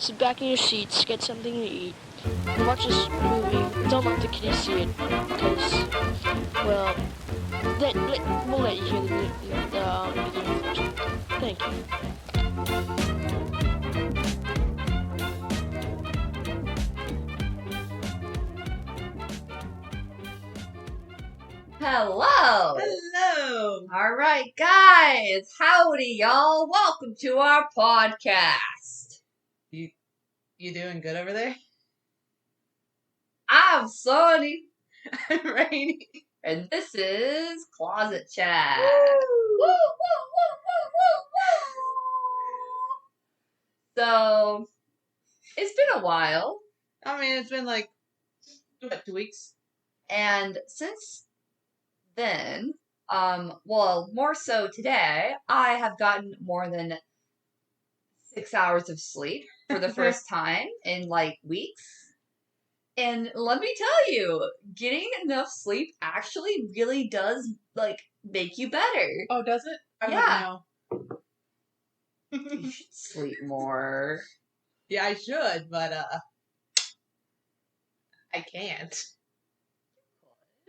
sit back in your seats, get something to eat, and watch this movie. Don't let the kiddies see it, because, well, we'll let you hear the beginning first. Thank you. Hello. Hello. All right, guys. Howdy, y'all. Welcome to our podcast. You doing good over there? I'm Sonny, I'm Rainy. and this is Closet Chat. Woo! Woo, woo, woo, woo, woo, woo. So, it's been a while, I mean, it's been like, 2 weeks? and since then, well, more so today, I have gotten more than 6 hours of sleep for the first time in like weeks. And let me tell you, getting enough sleep actually really does like make you better. Oh, does it? I Yeah. wouldn't know. You should sleep more. Yeah, I should, but I can't.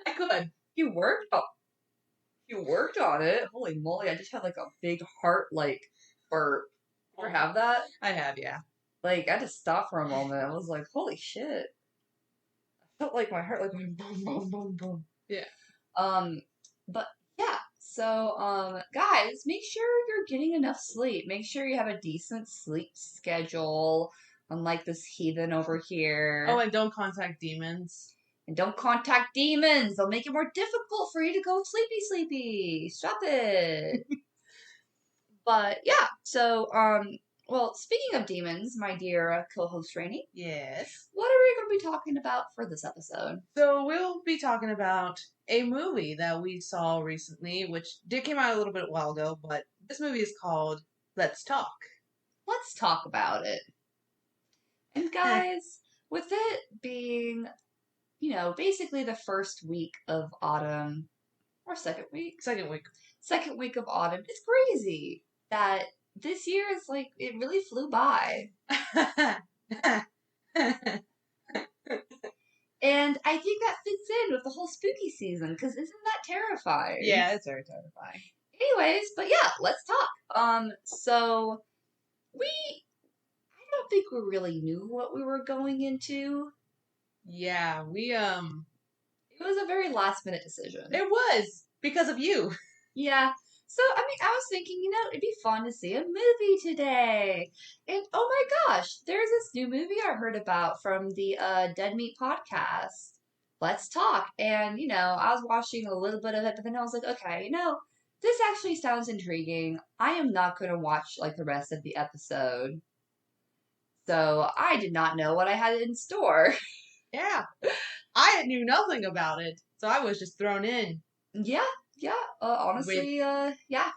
I could. You worked on it. Holy moly, I just had like a big heart like burp. You ever have that? I have, yeah. Like I had to stop for a moment. I was like, holy shit. I felt like my heart like went boom boom boom boom. Yeah. But yeah, so guys, make sure you're getting enough sleep. Make sure you have a decent sleep schedule, unlike this heathen over here. Oh, and don't contact demons. And don't contact demons. They'll make it more difficult for you to go sleepy. Stop it. But yeah, so well, speaking of demons, my dear co-host Rainy, Yes. what are we going to be talking about for this episode? So we'll be talking about a movie that we saw recently, which did came out a little bit while ago, but this movie is called Let's Talk. Let's talk about it. And guys, with it being, basically the first week of autumn, or second week Second week. of autumn, it's crazy that this year is like, it really flew by. And I think that fits in with the whole spooky season, because isn't that terrifying? Yeah, it's very terrifying. Anyways, but yeah, let's talk. So I don't think we really knew what we were going into. Yeah, It was a very last minute decision. It was because of you. Yeah. So, I mean, I was thinking, it'd be fun to see a movie today. And oh my gosh, there's this new movie I heard about from the Dead Meat podcast. Let's talk. And, I was watching a little bit of it, but then I was like, okay, this actually sounds intriguing. I am not going to watch like the rest of the episode. So, I did not know what I had in store. Yeah. I knew nothing about it, so I was just thrown in. Yeah. Honestly, yeah.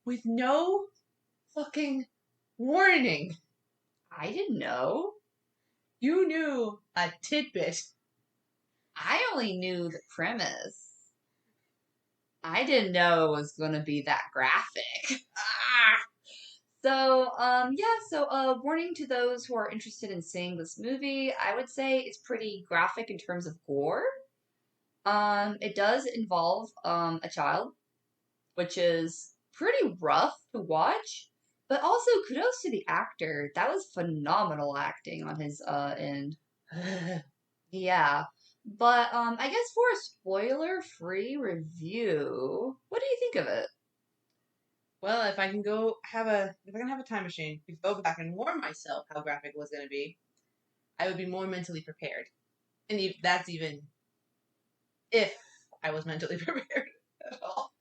With no fucking warning. I didn't know. You knew a tidbit. I only knew the premise. I didn't know it was going to be that graphic. So, warning to those who are interested in seeing this movie, I would say it's pretty graphic in terms of gore. It does involve, a child, which is pretty rough to watch, but also kudos to the actor. That was phenomenal acting on his, end. Yeah. But I guess for a spoiler-free review, what do you think of it? Well, if I can have a time machine to go back and warn myself how graphic it was going to be, I would be more mentally prepared. And that's even if I was mentally prepared at all.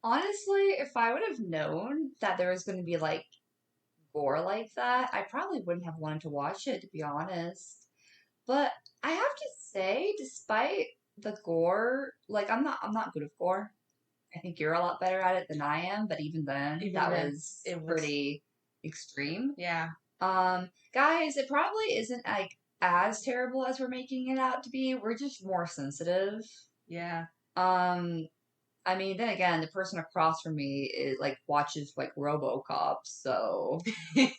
Honestly, if I would have known that there was going to be like gore like that, I probably wouldn't have wanted to watch it, to be honest. But I have to say, despite the gore, like I'm not good at gore. I think you're a lot better at it than I am, but even then, it was pretty extreme. Yeah. Guys, it probably isn't like as terrible as we're making it out to be. We're just more sensitive. Yeah. I mean, then again, the person across from me is like watches like RoboCop, so and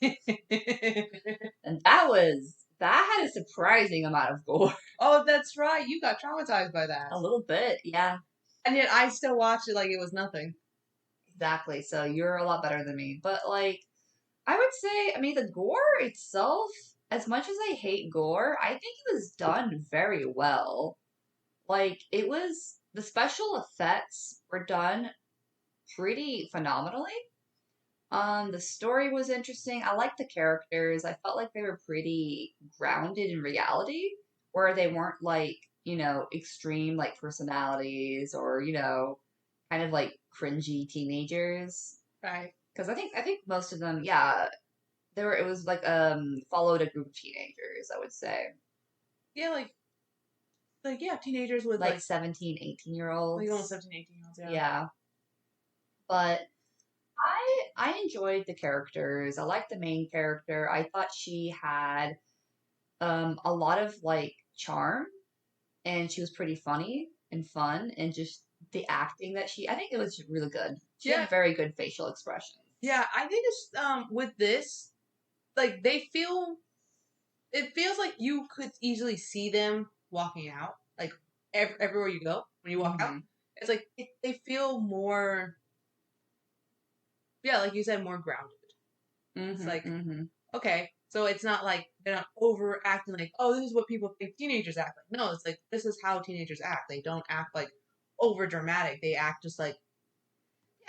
that had a surprising amount of gore. Oh, that's right. You got traumatized by that. A little bit, yeah. And yet I still watched it like it was nothing. Exactly. So you're a lot better than me. But like I would say, I mean the gore itself, as much as I hate gore, I think it was done very well. Like the special effects were done pretty phenomenally. The story was interesting. I liked the characters. I felt like they were pretty grounded in reality, where they weren't like, extreme like personalities or, kind of like cringy teenagers. Right. Because I think most of them, yeah, it was like followed a group of teenagers, I would say. Yeah, yeah, teenagers with Like 17, 18-year-olds. like almost 17, 18-year-olds, yeah. Yeah. But I enjoyed the characters. I liked the main character. I thought she had a lot of like charm, and she was pretty funny and fun, and just the acting that I think it was really good. She Yeah. had very good facial expressions. Yeah, I think it's with this, like it feels like you could easily see them walking out, like everywhere you go when you walk out. It's like they feel more, yeah, like you said, more grounded. It's like okay, so it's not like they're not overacting like, oh, this is what people think teenagers act like. No, it's like this is how teenagers act. They don't act like over dramatic. They act just like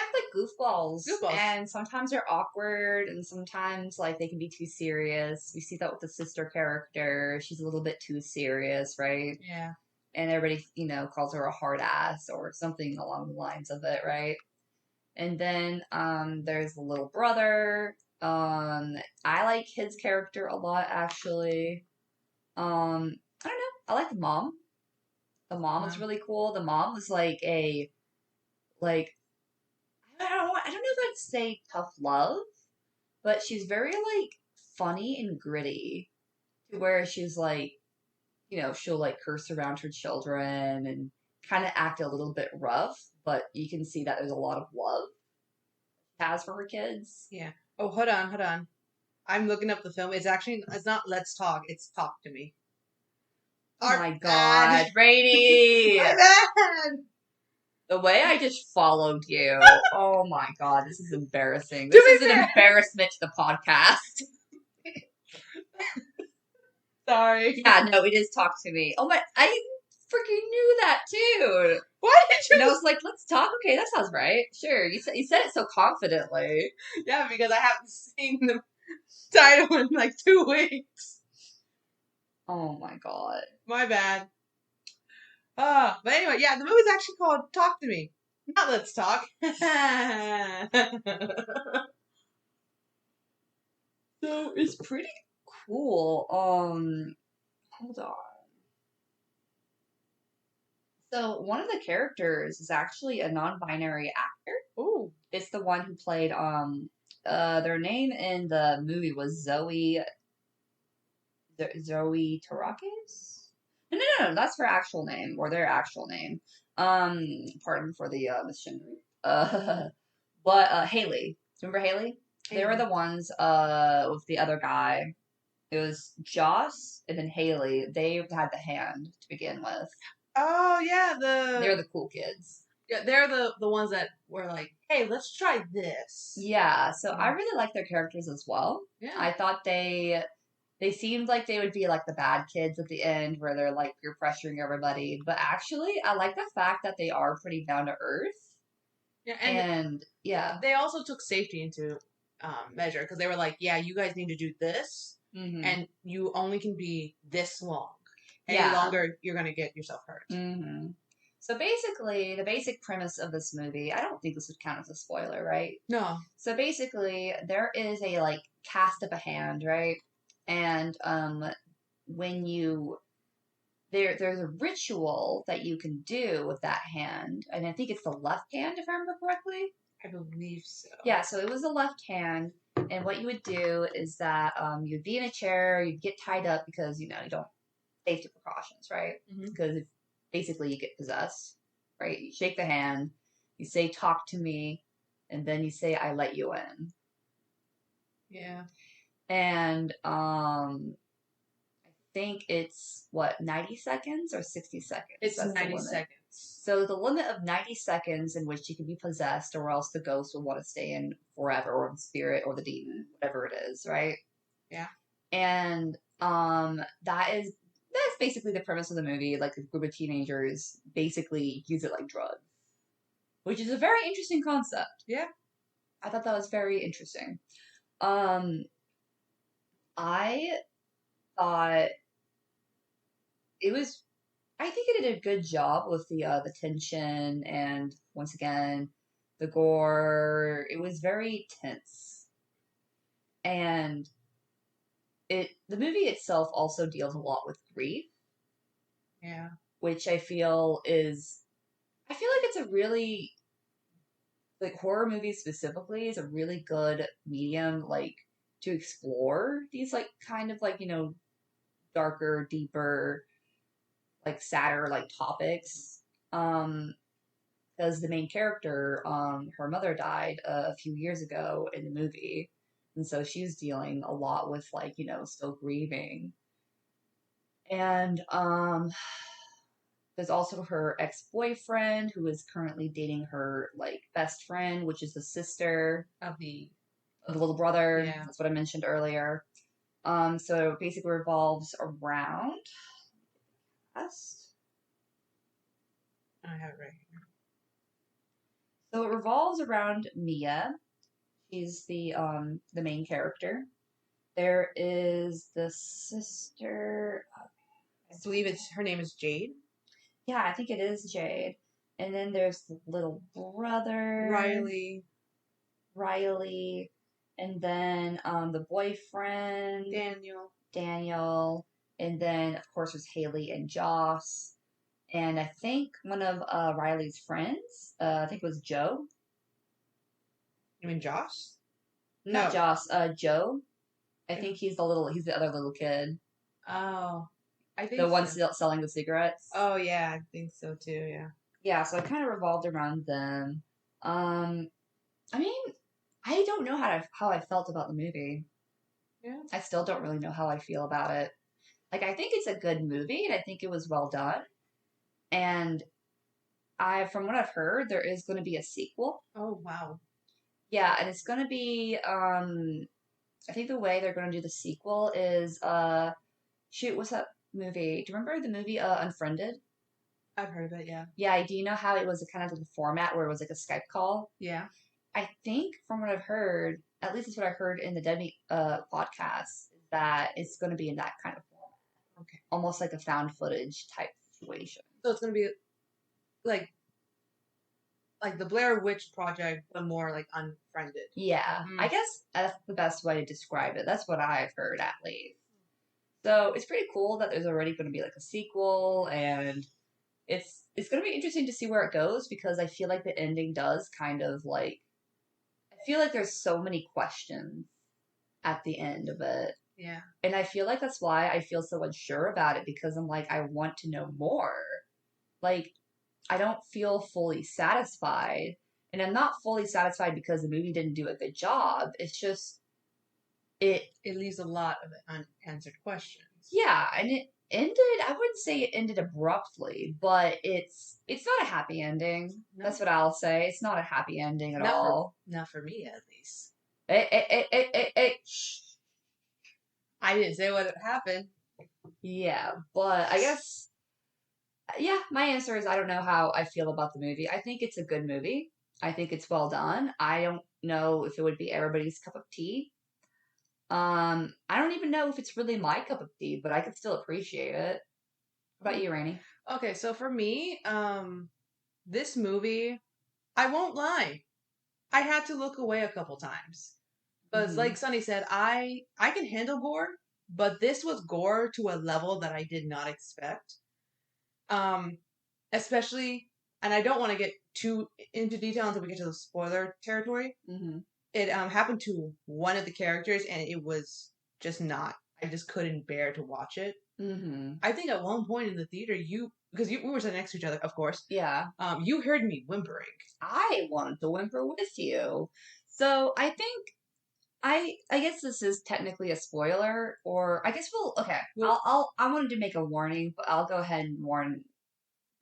act like goofballs. Goofballs. And sometimes they're awkward, and sometimes like they can be too serious. We see that with the sister character. She's a little bit too serious, right? yeah. And everybody, calls her a hard ass or something along the lines of it, right? And then there's the little brother. I like his character a lot, actually. I don't know. I like the mom. The mom was really cool. The mom was like I don't know if I'd say tough love, but she's very like funny and gritty, to where she's like, she'll like curse around her children and kind of act a little bit rough, but you can see that there's a lot of love she has for her kids. Yeah. Oh, hold on. I'm looking up the film. It's not Let's Talk. It's Talk to Me. Oh my God, Brady! My bad. The way I just followed you. Oh my God, this is embarrassing. This is an embarrassment to the podcast. Sorry. Yeah, no, it is Talk to Me. Oh my, I freaking knew that too. Why did you? And I was like, let's talk. Okay, that sounds right. Sure, you said it so confidently. Yeah, because I haven't seen the title in like 2 weeks. Oh my God. My bad. But anyway, yeah, the movie's actually called Talk to Me. Not Let's Talk. So it's pretty cool. Hold on. So one of the characters is actually a non-binary actor. Ooh. It's the one who played their name in the movie was Zoe Tarakis? No, that's her actual name, or their actual name. Pardon for the mischievous. But Haley. Remember Haley? They were the ones with the other guy. It was Joss and then Haley. They had the hand to begin with. Oh yeah, They're the cool kids. Yeah, they're the ones that were like, hey, let's try this. Yeah, so I really like their characters as well. Yeah. I thought they seemed like they would be like the bad kids at the end, where they're like peer pressuring everybody. But actually, I like the fact that they are pretty down to earth. Yeah, and yeah, they also took safety into measure, because they were like, yeah, you guys need to do this, and you only can be this long. Any longer, you're gonna get yourself hurt. So basically, the basic premise of this movie, I don't think this would count as a spoiler, right? No. So basically, there is a like cast of a hand, right? And when there's a ritual that you can do with that hand, and I think it's the left hand, if I remember correctly. I believe so. Yeah, so it was the left hand, and what you would do is that you'd be in a chair, you'd get tied up because you don't safety precautions, right? Because basically you get possessed, right? You shake the hand, You say talk to me, and then you say I let you in. Yeah. And I think it's what 90 seconds or 60 seconds. It's That's the 90 limit. seconds. So the limit of 90 seconds in which you can be possessed, or else the ghost will want to stay in forever, or the spirit or the demon, whatever it is, right? Yeah. And that's basically the premise of the movie. Like a group of teenagers basically use it like drugs, which is a very interesting concept. Yeah. I thought that was very interesting. I thought it was. I think it did a good job with the tension and once again the gore. It was very tense, and the movie itself also deals a lot with grief, Yeah. which I feel like it's a really like horror movies specifically is a really good medium like to explore these like kind of like darker, deeper, like sadder like topics. Because the main character, her mother died a few years ago in the movie, and so she's dealing a lot with like still grieving. And there's also her ex-boyfriend who is currently dating her like best friend, which is the sister Of the of the little brother. Yeah. That's what I mentioned earlier. So it basically revolves around us. I have it right here. So it revolves around Mia. She's the main character. There is the sister. I believe her name is Jade. Yeah, I think it is Jade. And then there's the little brother Riley, and then the boyfriend Daniel, and then of course there's Haley and Joss, and I think one of Riley's friends, I think it was Joe. You mean Josh? Not No. Joss, Joe. I think he's the other little kid. Oh, I think The one so. selling the cigarettes. Oh yeah, I think so too. Yeah. Yeah, so it kind of revolved around them. I mean, I don't know how I felt about the movie. Yeah. I still don't really know how I feel about it. Like, I think it's a good movie, and I think it was well done. And from what I've heard, there is going to be a sequel. Oh wow. Yeah, and it's going to be, I think the way they're going to do the sequel is, shoot, what's that movie? Do you remember the movie Unfriended? I've heard of it. Yeah. Yeah, do you know how it was kind of the format where it was like a Skype call? Yeah. I think from what I've heard, at least it's what I heard in the Demi podcast, that it's going to be in that kind of format. Okay. Almost like a found footage type situation. So it's gonna be like the Blair Witch Project, but more like unfriended. Yeah, Mm. I guess that's the best way to describe it. That's what I've heard at least. So it's pretty cool that there's already going to be like a sequel, and it's going to be interesting to see where it goes because I feel like the ending does kind of like I feel like there's so many questions at the end of it. Yeah. And I feel like that's why I feel so unsure about it because I'm like, I want to know more. Like, I don't feel fully satisfied. And I'm not fully satisfied because the movie didn't do a good job. It's just, It leaves a lot of unanswered questions. yeah, and it ended, I wouldn't say it ended abruptly, but it's not a happy ending. No. That's what I'll say. It's not a happy ending at all. Not for me, at least. Hey. I didn't say what happened. Yeah, but I guess, yeah, my answer is I don't know how I feel about the movie. I think it's a good movie. I think it's well done. I don't know if it would be everybody's cup of tea. I don't even know if it's really my cup of tea, but I could still appreciate it. What about you, Rainey? Okay, so for me, this movie, I won't lie, I had to look away a couple times. Because like Sunny said, I can handle gore, but this was gore to a level that I did not expect. Especially, and I don't want to get too into detail until we get to the spoiler territory. Mm-hmm. It happened to one of the characters, and it was just not. I just couldn't bear to watch it. Mm-hmm. I think at one point in the theater, you because we were sitting next to each other, of course. Yeah. You heard me whimpering. I wanted to whimper with you. So I think I guess this is technically a spoiler, or I guess okay. I wanted to make a warning, but I'll go ahead and warn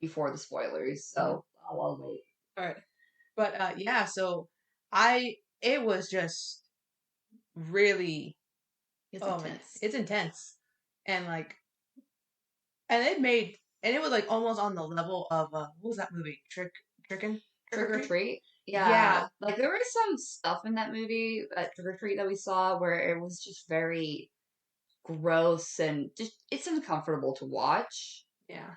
before the spoilers. So I'll wait. All right, but yeah, so it was just really, It's oh man, intense. it's intense, and like, and it was like almost on the level of what was that movie? Trick Trick or or Treat? Treat. Yeah, Yeah, like there was some stuff in that movie, Trick or Treat, that we saw where it was just very gross and just it's uncomfortable to watch. yeah,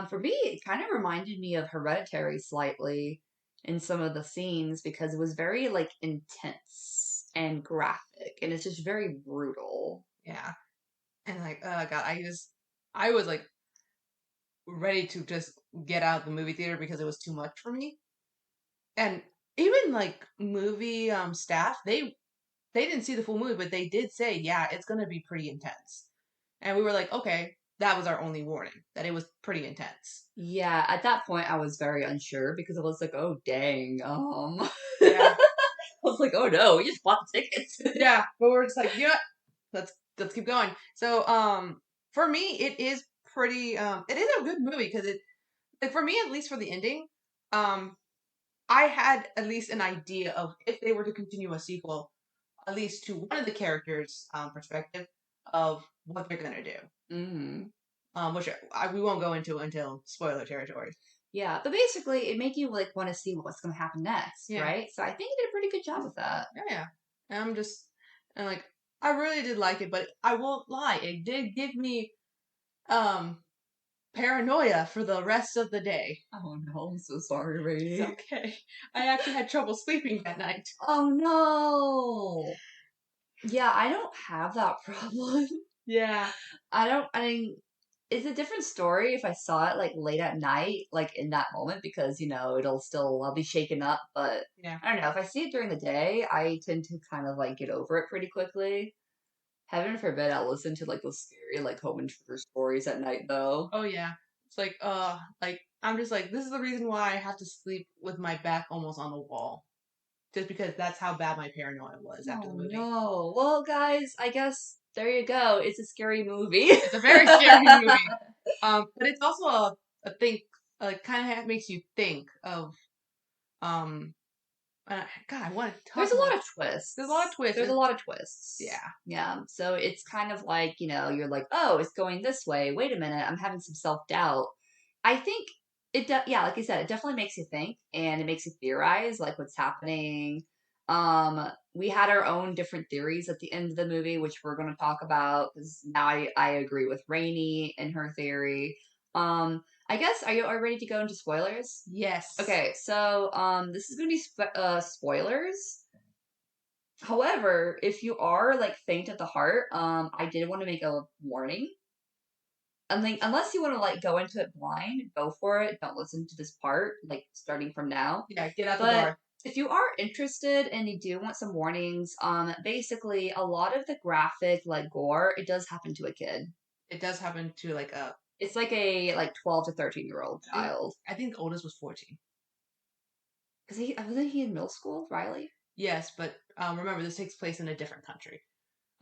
For me, it kind of reminded me of Hereditary slightly in some of the scenes because it was very like intense and graphic, and it's just very brutal. yeah, and like, oh god, I was like ready to just get out of the movie theater because it was too much for me. And even like movie staff, they didn't see the full movie, but they did say, yeah, it's gonna be pretty intense. And we were like, okay, that was our only warning, that it was pretty intense. Yeah, at that point, I was very unsure because I was like, "Oh dang!" Yeah, I was like, "Oh no, we just bought the tickets." yeah, but we're just like, yeah, let's keep going. So for me, it is a good movie because it, like, for me, at least for the ending, um I had at least an idea of if they were to continue a sequel, at least to one of the characters' perspective of what they're gonna do. hmm Which we won't go into until spoiler territory. Yeah, but basically, it made you like want to see what's going to happen next, Yeah, right? So I think you did a pretty good job with that. yeah, yeah. And and like, I really did like it, but I won't lie, it did give me um paranoia for the rest of the day. Oh no, I'm so sorry, It's Rainy. okay. I actually had trouble sleeping that night. Oh no. Yeah, I don't have that problem. Yeah, I mean, it's a different story if I saw it like late at night, like in that moment, because I'll be shaken up. But yeah. I don't know, if I see it during the day, I tend to kind of like get over it pretty quickly. Heaven forbid I'll listen to like those scary like home intruder stories at night though. Oh yeah. It's like I'm just like, this is the reason why I have to sleep with my back almost on the wall. Just because that's how bad my paranoia was after the Oh movie. no. Well, guys, I guess there you go. It's a scary movie. It's a very scary movie. But it's also a thing, kind of makes you think of, um, God, I want to There's talk a about. lot of twists. There's a lot of twists. There's a lot of twists. Yeah, Yeah. So it's kind of like, you're like, oh, it's going this way. Wait a minute. I'm having some self doubt. I think yeah, like you said, it definitely makes you think and it makes you theorize like what's happening. We had our own different theories at the end of the movie, which we're going to talk about because now I agree with Rainey and her theory. I guess are you ready to go into spoilers? yes. Okay, so this is going to be spoilers. However, if you are like faint at the heart, I did want to make a warning. And like, unless you want to like go into it blind, go for it. Don't listen to this part, like starting from now. Yeah, get out the But door. if you are interested and you do want some warnings, basically a lot of the graphic like gore, it does happen to a kid. It does happen to like a. It's like a like 12 to 13-year-old child. I think the oldest was 14. Wasn't he in middle school, Riley? Yes, but remember this takes place in a different country.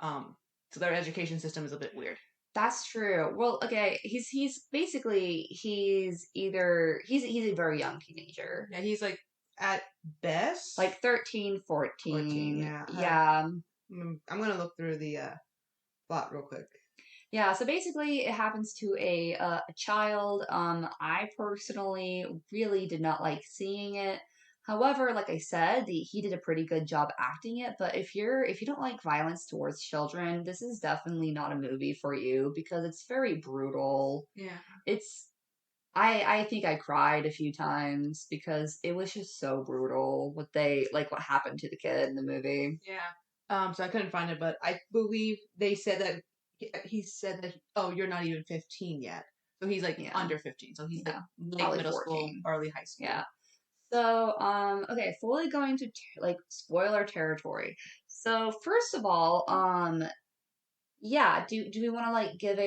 So their education system is a bit weird. That's true. Well, okay, he's basically he's a very young teenager. Yeah, he's like at best Like 13, 14. 14. Yeah. Yeah. I'm gonna look through the plot real quick. Yeah, so basically it happens to a child. I personally really did not like seeing it. However, like I said, he did a pretty good job acting it, but if you don't like violence towards children, this is definitely not a movie for you because it's very brutal. Yeah. It's I think I cried a few times because it was just so brutal what happened to the kid in the movie. Yeah. So I couldn't find it, but I believe they said that he said that, oh, you're not even 15 yet. So he's like Yeah. under 15. So he's like late Probably middle 14. school, early high school. Yeah. So, okay, fully going to like spoiler territory. So first of all, yeah, do we want to like give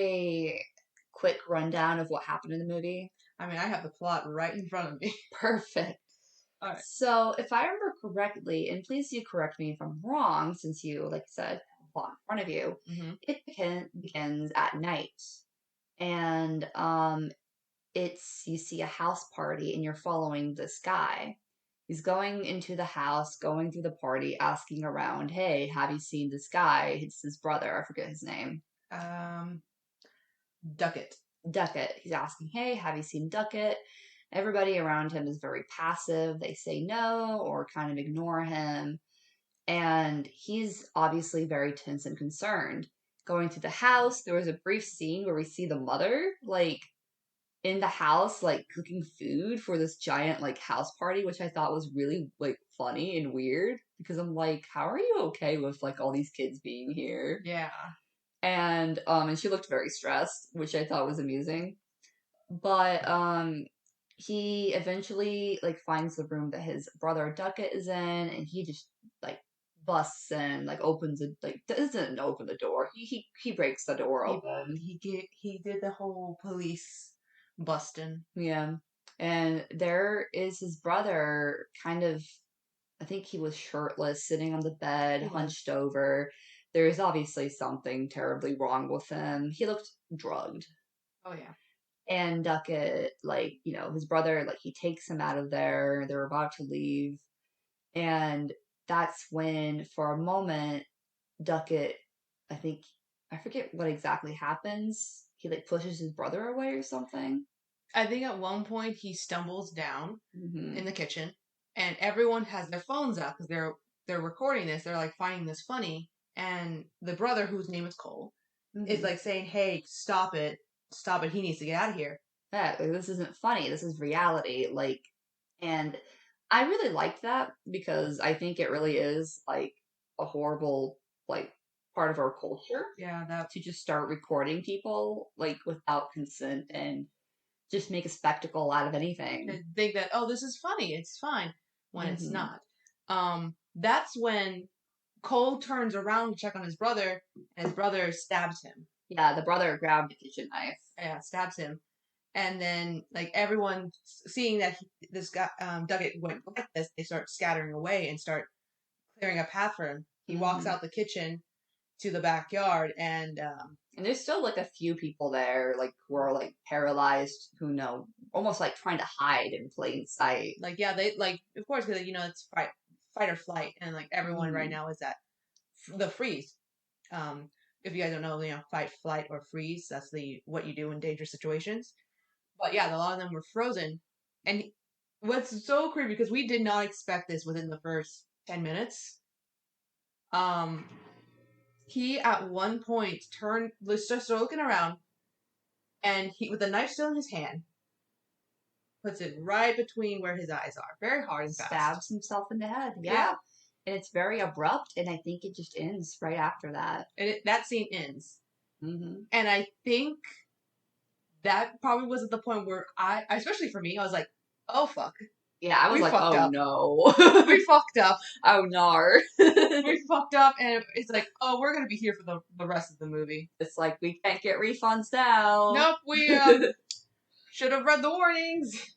quick rundown of what happened in the movie? I mean, I have the plot right in front of me. Perfect. All right. So, if I remember correctly, and please do correct me if I'm wrong, since you, like I said, have a plot in front of you, Mm-hmm. it begins at night. And it's you see a house party and you're following this guy. He's going into the house, going through the party, asking around, "Hey, have you seen this guy?" It's his brother. I forget his name. Ducket. Ducket. He's asking, "Hey, have you seen Ducket?" Everybody around him is very passive. They say no or kind of ignore him. And he's obviously very tense and concerned. Going to the house, there was a brief scene where we see the mother, like, in the house, like, cooking food for this giant, like, house party, which I thought was really, like, funny and weird. Because I'm like, how are you okay with, like, all these kids being here? Yeah. And she looked very stressed, which I thought was amusing. But he eventually like finds the room that his brother Duckett is in, and he just like busts in, like opens it, like doesn't open the door. He breaks the door open. He did the whole police busting. Yeah, and there is his brother, kind of. I think he was shirtless, sitting on the bed, He was. hunched over. There is obviously something terribly wrong with him. He looked drugged. Oh yeah. And Duckett, like, his brother, like, he takes him out of there. They're about to leave. And that's when, for a moment, Duckett, I think, I forget what exactly happens. He, like, pushes his brother away or something. I think at one point he stumbles down Mm-hmm. in the kitchen, and everyone has their phones out because they're recording this. They're like finding this funny, and the brother, whose name is Cole, is like saying, "Hey, stop it, stop it! He needs to get out of here." Yeah, like, this isn't funny. This is reality. Like, and I really liked that because I think it really is like a horrible like part of our culture. Yeah, that. To just start recording people like without consent and just make a spectacle out of anything. And think that, oh, this is funny, it's fine, when it's Mhm. not. That's when Cole turns around to check on his brother, and his brother stabs him. Yeah, the brother grabbed a kitchen knife. Yeah, stabs him. And then, like, everyone seeing that this guy, Duggett went like this, they start scattering away and start clearing a path for him. He walks out the kitchen to the backyard, and there's still like a few people there, like who are like paralyzed, who know, almost like trying to hide in plain sight. like, yeah, they, like, of course, because, it's fight or flight, and, like, everyone right now is at the freeze. If you guys don't know, fight, flight, or freeze, that's what you do in dangerous situations. But yeah, a lot of them were frozen. And what's so creepy, because we did not expect this within the first 10 minutes. He at one point was just looking around, and he, with the knife still in his hand, puts it right between where his eyes are. Very hard and fast. Stabs himself in the head. Yeah. And it's very abrupt, and I think it just ends right after that. And that scene ends. Mm-hmm. And I think that probably was at the point where especially for me, I was like, oh fuck. Yeah, I was We like, fucked oh up. no. We fucked up. Oh nar. We fucked up, and it's like, oh, we're gonna be here for the rest of the movie. It's like, we can't get refunds now. Nope, we should have read the warnings.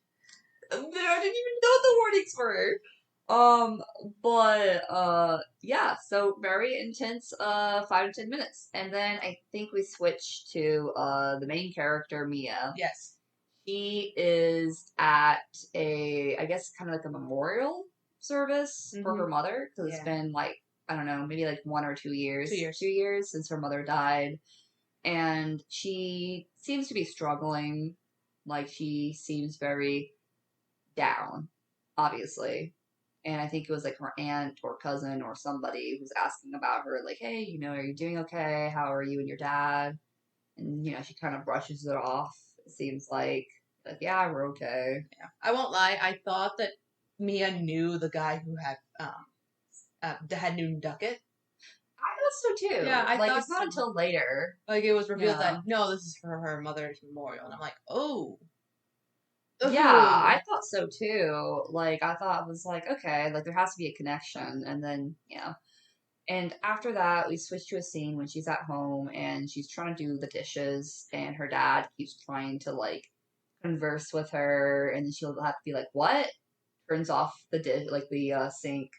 I didn't even know what the warnings were. Yeah, so very intense, 5 to 10 minutes. And then I think we switch to, the main character, Mia. Yes. She is at I guess kind of like a memorial service for her mother, because it's been like, I don't know, maybe like 1 or 2 years. 2 years. 2 years since her mother died. And she seems to be struggling. Like, she seems very down, obviously. And I think it was like her aunt or cousin or somebody who's asking about her, like, hey, are you doing okay? How are you and your dad? And, she kind of brushes it off, it seems like, yeah, we're okay. Yeah. I won't lie, I thought that Mia knew the guy who had knew Duckett. I thought so too. Yeah, I thought it's not until later. Like, it was revealed that, no, this is for her mother's memorial. And I'm like, oh. Yeah, I thought so too. Like, I thought it was like, okay, like there has to be a connection. And then, And after that, we switch to a scene when she's at home and she's trying to do the dishes, and her dad keeps trying to like converse with her, and then she'll have to be like, "What?" Turns off the dish, like the sink.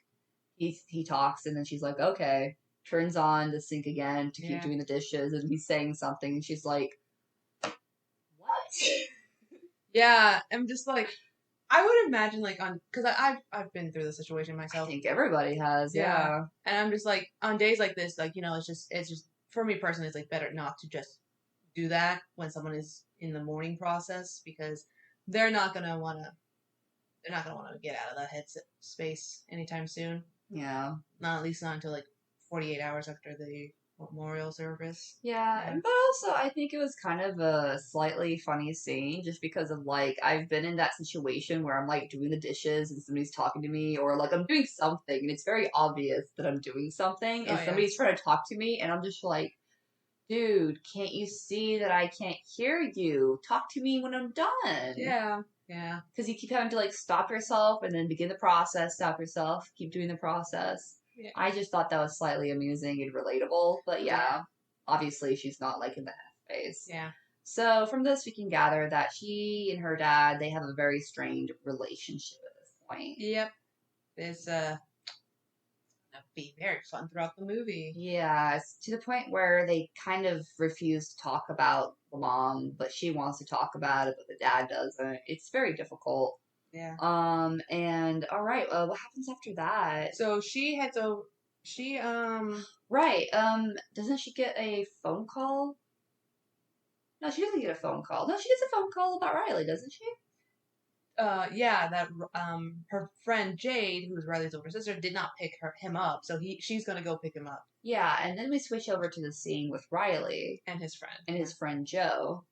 He talks, and then she's like, "Okay." Turns on the sink again to keep Yeah. doing the dishes, and he's saying something, and she's like, "What?" Yeah, I'm just like, I would imagine like on because I've been through the situation I myself. think everybody has, yeah. And I'm just like on days like this, like it's just for me personally, it's like better not to just do that when someone is in the mourning process because they're not gonna wanna they're not gonna wanna get out of that head space anytime soon. Yeah. Not at least not until like 48 hours after the memorial service. Yeah, Yeah. but also I think it was kind of a slightly funny scene just because of like I've been in that situation where I'm like doing the dishes and somebody's talking to me or like I'm doing something and it's very obvious that I'm doing something and Oh, yeah. somebody's trying to talk to me and I'm just like, dude, can't you see that I can't hear you? Talk to me when I'm done. Yeah. Because you keep having to like stop yourself and then begin the process, stop yourself, keep doing the process. Yeah. I just thought that was slightly amusing and relatable, but yeah, obviously she's not like in the headspace. Yeah. So from this we can gather that she and her dad, they have a very strained relationship at this point. Yep. It's gonna be very fun throughout the movie. Yeah, it's to the point where they kind of refuse to talk about the mom, but she wants to talk about it, but the dad doesn't. It's very difficult. Yeah. And all right, what happens after that? So she heads over. She Right, doesn't she get a phone call? No, she doesn't get a phone call. No, she gets a phone call about Riley, doesn't she? yeah, that her friend Jade, who's Riley's older sister, did not pick him up, so she's gonna go pick him up Yeah, and then we switch over to the scene with Riley and his friend. and his friend Joe.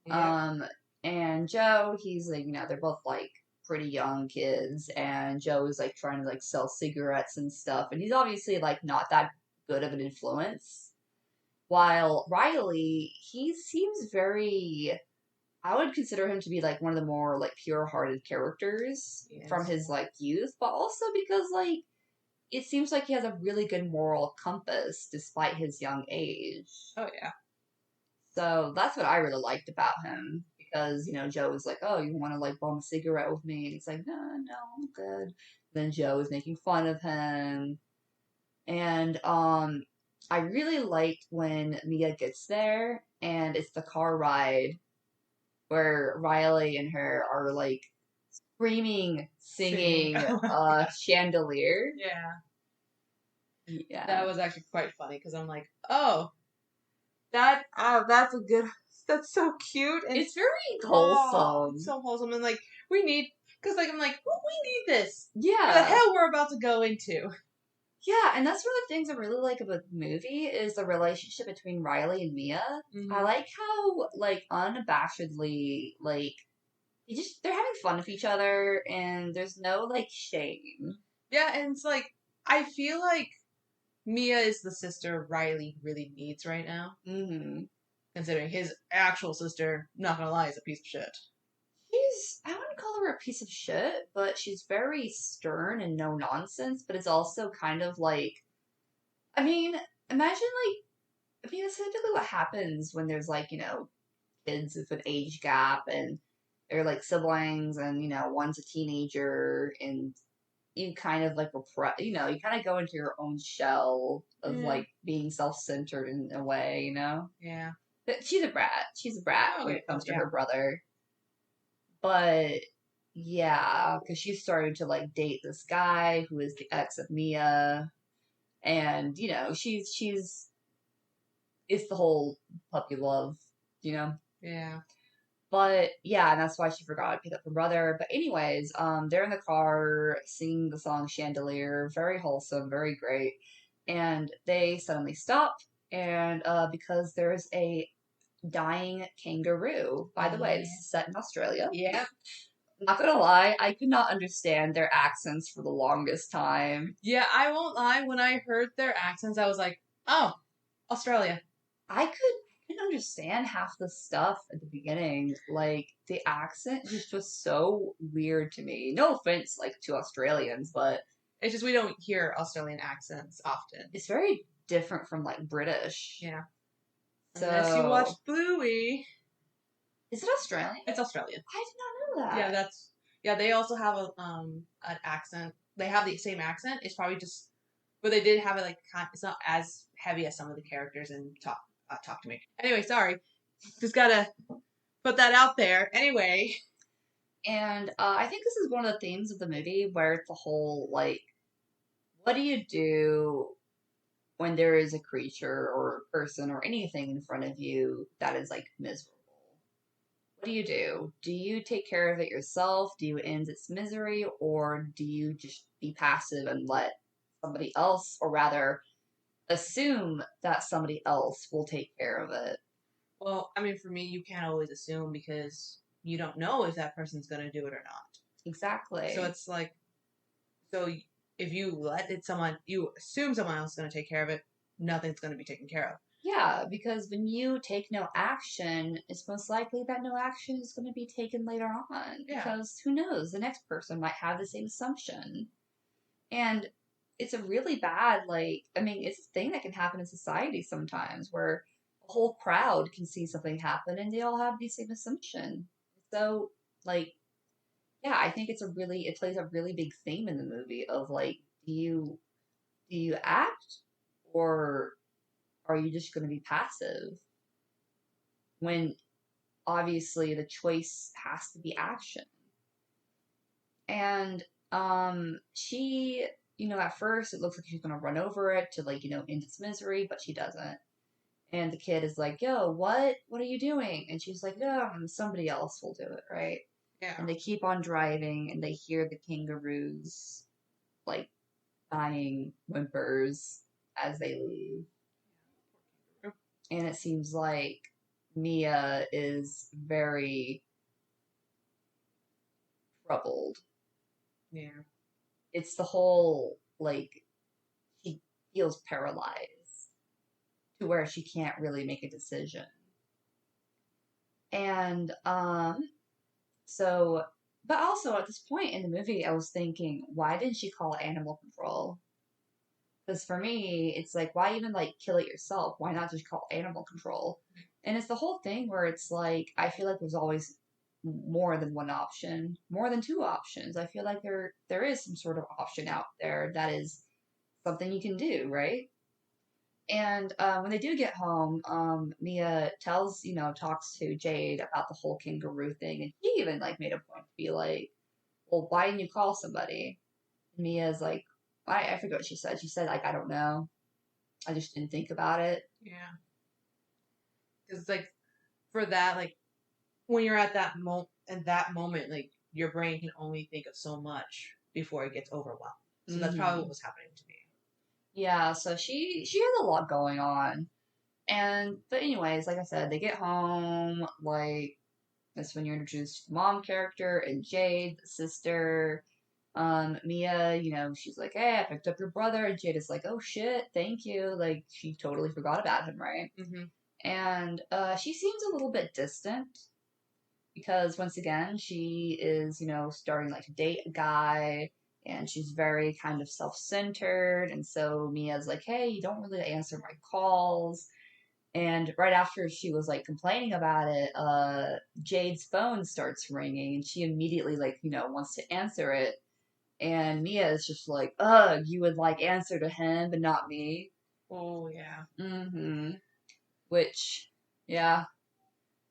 Yep. And Joe, he's like, they're both like pretty young kids, and Joe is like trying to like sell cigarettes and stuff, and he's obviously like not that good of an influence. While Riley, he seems very, I would consider him to be like one of the more like pure-hearted characters Yes. from his like youth, but also because like it seems like he has a really good moral compass despite his young age. Oh yeah. So that's what I really liked about him because Joe was like, "Oh, you want to like bum a cigarette with me?" And he's like, "No, no, I'm good." Then Joe is making fun of him, and I really liked when Mia gets there and it's the car ride where Riley and her are like screaming, singing Chandelier. Yeah. Yeah. That was actually quite funny because I'm like, oh, that's so cute and It's very wholesome. so wholesome and like we need because like I'm like, well, we need this. Yeah. For the hell we're about to go into. Yeah, and that's one of the things I really like about the movie is the relationship between Riley and Mia. Mhm. I like how like unabashedly like they're having fun with each other and there's no like shame. Yeah, and it's like I feel like Mia is the sister Riley really needs right now. Mm-hmm. Considering his actual sister, not gonna lie, is a piece of shit. I wouldn't call her a piece of shit, but she's very stern and no nonsense, but it's also kind of like, I mean, imagine that's typically what happens when there's like, kids with an age gap and they're like siblings and, one's a teenager and you kind of like you kind of go into your own shell of like being self-centered in a way, Yeah. But she's a brat. She's a brat when it comes to her brother. But yeah, because she's starting to like date this guy who is the ex of Mia, and she's it's the whole puppy love, Yeah. But yeah, and that's why she forgot to pick up her brother. But anyways, they're in the car singing the song Chandelier, very wholesome, very great, and they suddenly stop, and because there's a dying kangaroo. By the way, this is set in Australia. Yeah. Not gonna lie, I could not understand their accents for the longest time. Yeah, I won't lie. When I heard their accents, I was like, "Oh, Australia." I couldn't understand half the stuff at the beginning. Like the accent just was so weird to me. No offense, like to Australians, but It's just we don't hear Australian accents often. It's very different from like British. Yeah. So Unless you watch Bluey. is it Australian? It's Australian. I did not know Yeah, that. they also have an accent. They have the same accent. It's probably just, but they did have it like it's not as heavy as some of the characters in Talk to Me. Anyway, sorry, just gotta put that out there. Anyway, And I think this is one of the themes of the movie where it's the whole like, what do you do when there is a creature or person or anything in front of you that is like miserable? What do you do? Do you take care of it yourself? Do you end its misery? Or do you just be passive and let somebody else, or rather, assume that somebody else will take care of it? well, I mean, for me, you can't always assume because you don't know if that person's gonna do it or not. Exactly. So it's like, so if you you assume someone else is gonna take care of it, nothing's gonna be taken care of. Yeah, because when you take no action, it's most likely that no action is going to be taken later on. Yeah. Because who knows, the next person might have the same assumption. And it's a really bad, like, I mean, it's a thing that can happen in society sometimes where a whole crowd can see something happen and they all have the same assumption. So, like, yeah, I think it plays a really big theme in the movie of like, do you act, or are you just going to be passive when obviously the choice has to be action? And she, at first it looks like she's going to run over it to like, end its misery, but she doesn't. And the kid is like, yo, what are you doing? And she's like, no, somebody else will do it, right? Yeah. And they keep on driving and they hear the kangaroos like dying whimpers as they leave. And it seems like Mia is very troubled. Yeah. It's the whole, like, she feels paralyzed to where she can't really make a decision. And, so, but also at this point in the movie, I was thinking, why didn't she call animal control? Because for me, it's like, why even like kill it yourself? Why not just call animal control? And it's the whole thing where it's like, I feel like there's always more than one option, more than two options. I feel like there is some sort of option out there that is something you can do, right? And when they do get home, Mia talks to Jade about the whole kangaroo thing, and she even like made a point to be like, "Well, why didn't you call somebody?" Mia's like, I forget what she said. She said, like, I don't know. I just didn't think about it. Yeah. Because like for that, like when you're at that moment, like your brain can only think of so much before it gets overwhelmed. So that's probably what was happening to me. Yeah, so she has a lot going on. But anyways, like I said, they get home, like, that's when you're introduced to the mom character and Jade, the sister. Mia, she's like, hey, I picked up your brother. And Jade is like, oh shit, thank you. Like, she totally forgot about him, right? Mm-hmm. And she seems a little bit distant because once again, she is, starting like to date a guy, and she's very kind of self-centered. And so Mia's like, hey, you don't really answer my calls. And right after she was like complaining about it, Jade's phone starts ringing, and she immediately like, wants to answer it. And Mia is just like, ugh, you would like answer to him but not me. Oh yeah. Mm-hmm. Which, yeah,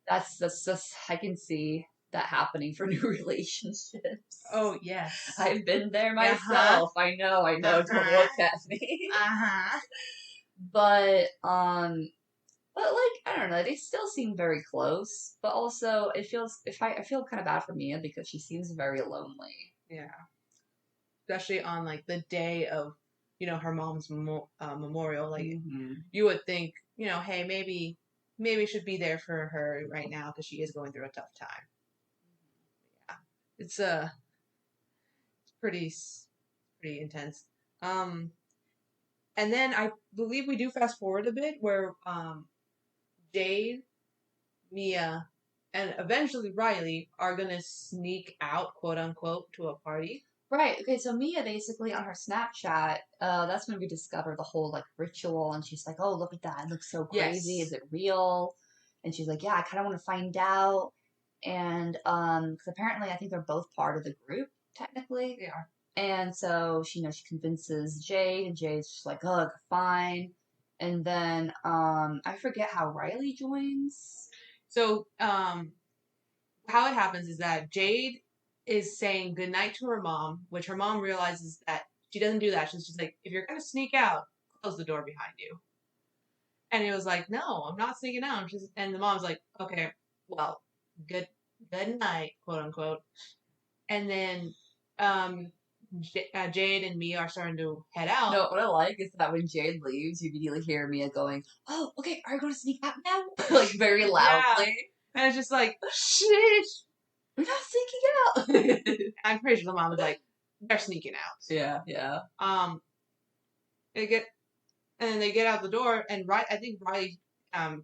that's I can see that happening for new relationships. Oh yes. I've been there myself. I know. Don't look at me. Uh-huh. But like, I don't know, they still seem very close, but also it feels I feel kind of bad for Mia because she seems very lonely. Yeah. Especially on like the day of, her mom's memorial. Like you would think, hey, maybe should be there for her right now because she is going through a tough time. Yeah, it's pretty intense. And then I believe we do fast forward a bit where Jade, Mia, and eventually Riley are gonna sneak out, quote unquote, to a party. Right. Okay. So Mia basically on her Snapchat, that's when we discover the whole like ritual, and she's like, "Oh, look at that! It looks so crazy. Yes. Is it real?" And she's like, "Yeah, I kind of want to find out." And 'cause apparently, I think they're both part of the group technically. They are. And so she, she convinces Jade, and Jade's just like, "Oh, fine." And then I forget how Riley joins. So, how it happens is that Jade is saying goodnight to her mom, which her mom realizes that she doesn't do that. She's just like, if you're gonna sneak out, close the door behind you. And it was like, no, I'm not sneaking out. And the mom's like, okay, well, good night, quote unquote. And then Jade and Mia are starting to head out. No, what I like is that when Jade leaves, you immediately hear Mia going, "Oh, okay, are you going to sneak out now?" Like very loudly. And it's just like, shit. We're not sneaking out. I'm pretty sure the mom was like, they're sneaking out. Yeah. They get and then they get out the door, and I think Riley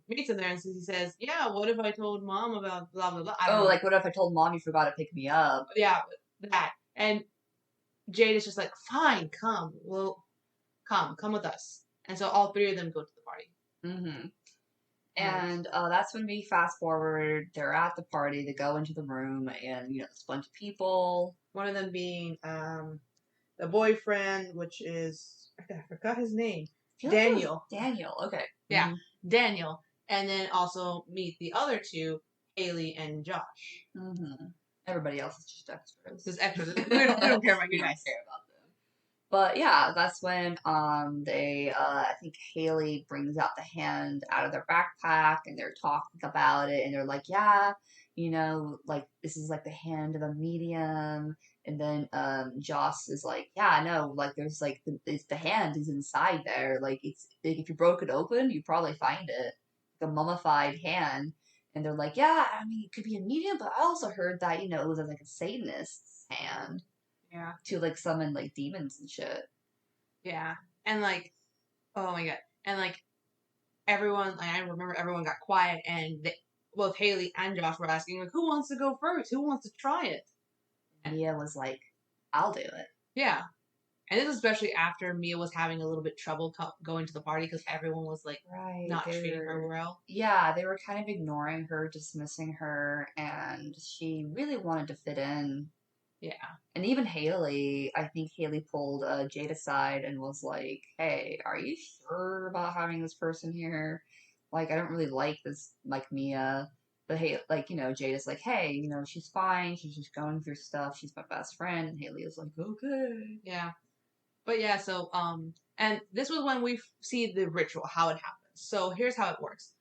meets him there, and he says, "Yeah, what if I told mom about blah blah blah?" I don't know. Like what if I told mom you forgot to pick me up? Yeah, that. And Jade is just like, "Fine, come. Well, come with us." And so all three of them go to the party. Mm-hmm. And that's when we fast forward. They're at the party. They go into the room, and there's a bunch of people. One of them being the boyfriend, which is I forgot his name. Daniel. Daniel. Okay. Yeah, Mm-hmm. Daniel. And then also meet the other two, Haley and Josh. Mm-hmm. Everybody else is just extras. Just extras. we don't care about you guys. Care about them. But yeah, that's when they I think Haley brings out the hand out of their backpack, and they're talking about it, and they're like, yeah, like this is like the hand of a medium. And then Joss is like, yeah, no, like there's like the hand is inside there. Like it's like, if you broke it open, you probably find it, like a mummified hand. And they're like, yeah, I mean, it could be a medium, but I also heard that it was like a Satanist's hand. Yeah. To like summon like demons and shit. Yeah. And like, oh my god. And like everyone, like I remember everyone got quiet, and both Haley and Josh were asking like, who wants to go first? Who wants to try it? And Mia was like, I'll do it. Yeah. And this is especially after Mia was having a little bit trouble going to the party because everyone was like not treating her well. Yeah, they were kind of ignoring her, dismissing her, and she really wanted to fit in. Yeah. And even Haley, I think Haley pulled Jade aside and was like, hey, are you sure about having this person here? Like, I don't really like this, like, Mia. But hey, like, Jade is like, hey, she's fine. She's just going through stuff. She's my best friend. And Haley is like, okay. Yeah. But yeah, so, and this was when we see the ritual, how it happens. So here's how it works.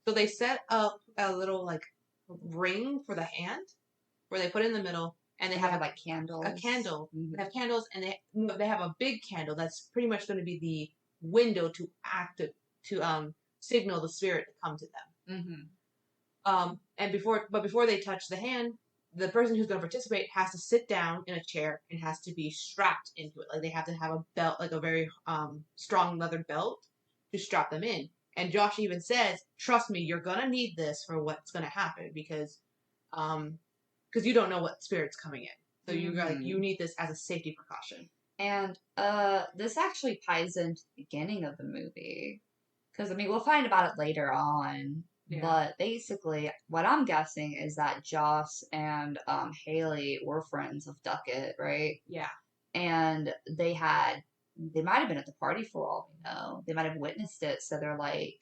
So they set up a little, like, ring for the hand where they put it in the middle. And they have like candles. A candle. Mm-hmm. They have candles, and they have a big candle that's pretty much going to be the window to signal the spirit to come to them. Mm-hmm. And before they touch the hand, the person who's going to participate has to sit down in a chair and has to be strapped into it. Like they have to have a belt, like a very strong leather belt to strap them in. And Josh even says, "Trust me, you're gonna need this for what's going to happen because you don't know what spirit's coming in. So you need this as a safety precaution." And this actually ties into the beginning of the movie. Because, I mean, we'll find about it later on. Yeah. But basically, what I'm guessing is that Joss and Haley were friends of Duckett, right? Yeah. And they might have been at the party for all we know. They might have witnessed it, so they're like,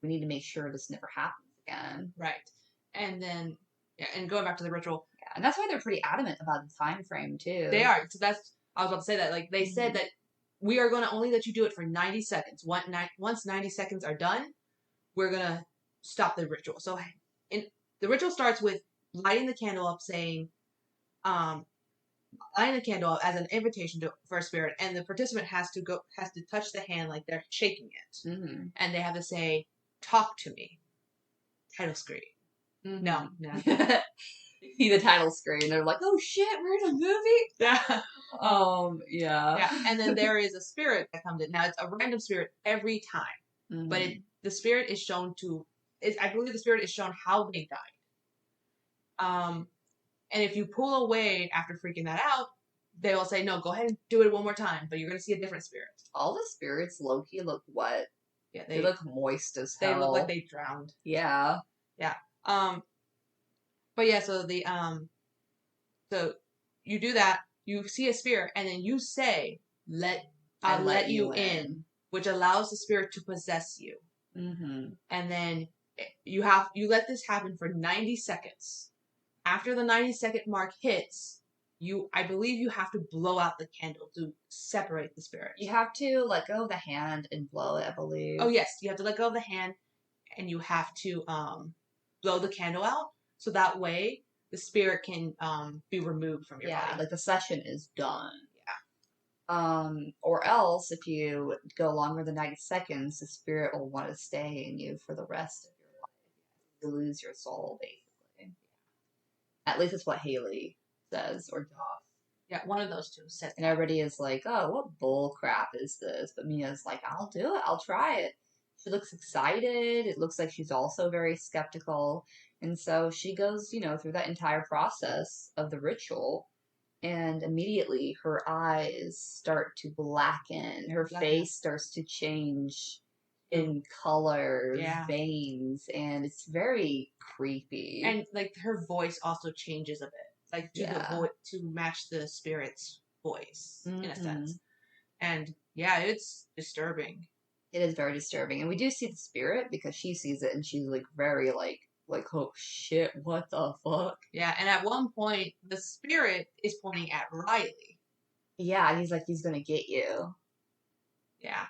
we need to make sure this never happens again. Right. And then... yeah, and going back to the ritual. Yeah, and that's why they're pretty adamant about the time frame, too. They are. So I was about to say that. Like, they said that we are going to only let you do it for 90 seconds. Once 90 seconds are done, we're going to stop the ritual. So the ritual starts with lighting the candle up, saying, lighting the candle up as an invitation for a spirit, and the participant has to touch the hand like they're shaking it. Mm-hmm. And they have to say, talk to me. Title screen. Mm-hmm. No. See the title screen. They're like, "Oh shit, we're in a movie." Yeah. Yeah. Yeah. And then there is a spirit that comes in. Now it's a random spirit every time, but the spirit is shown I believe the spirit is shown how they died. And if you pull away after freaking that out, they will say, no, go ahead and do it one more time, but you're going to see a different spirit. All the spirits low-key look wet. Yeah, They look moist as hell. They look like they drowned. Yeah. Yeah. But yeah, so so you do that, you see a spirit, and then you say, I'll let you in, which allows the spirit to possess you. Mm-hmm. And then you let this happen for 90 seconds. After the 90-second mark hits, I believe you have to blow out the candle to separate the spirit. You have to let go of the hand and blow it, I believe. Oh yes, you have to let go of the hand, and you have to blow the candle out, so that way the spirit can be removed from your body. Like the session is done. Or else, if you go longer than 90 seconds, the spirit will want to stay in you for the rest of your life. You lose your soul, basically. At least it's what Haley says, or Josh. Yeah, one of those two says. And everybody is like, oh, what bull crap is this? But Mia's like, I'll do it. I'll try it. She looks excited. It looks like she's also very skeptical. And so she goes, through that entire process of the ritual. And immediately her eyes start to blacken. Her face starts to change in color, veins, and it's very creepy. And like her voice also changes a bit, like to match the spirit's voice in a sense. And yeah, it's disturbing. It is very disturbing, and we do see the spirit because she sees it, and she's like very like, oh shit, what the fuck? Yeah, and at one point, the spirit is pointing at Riley. Yeah, he's like, he's gonna get you. Yeah.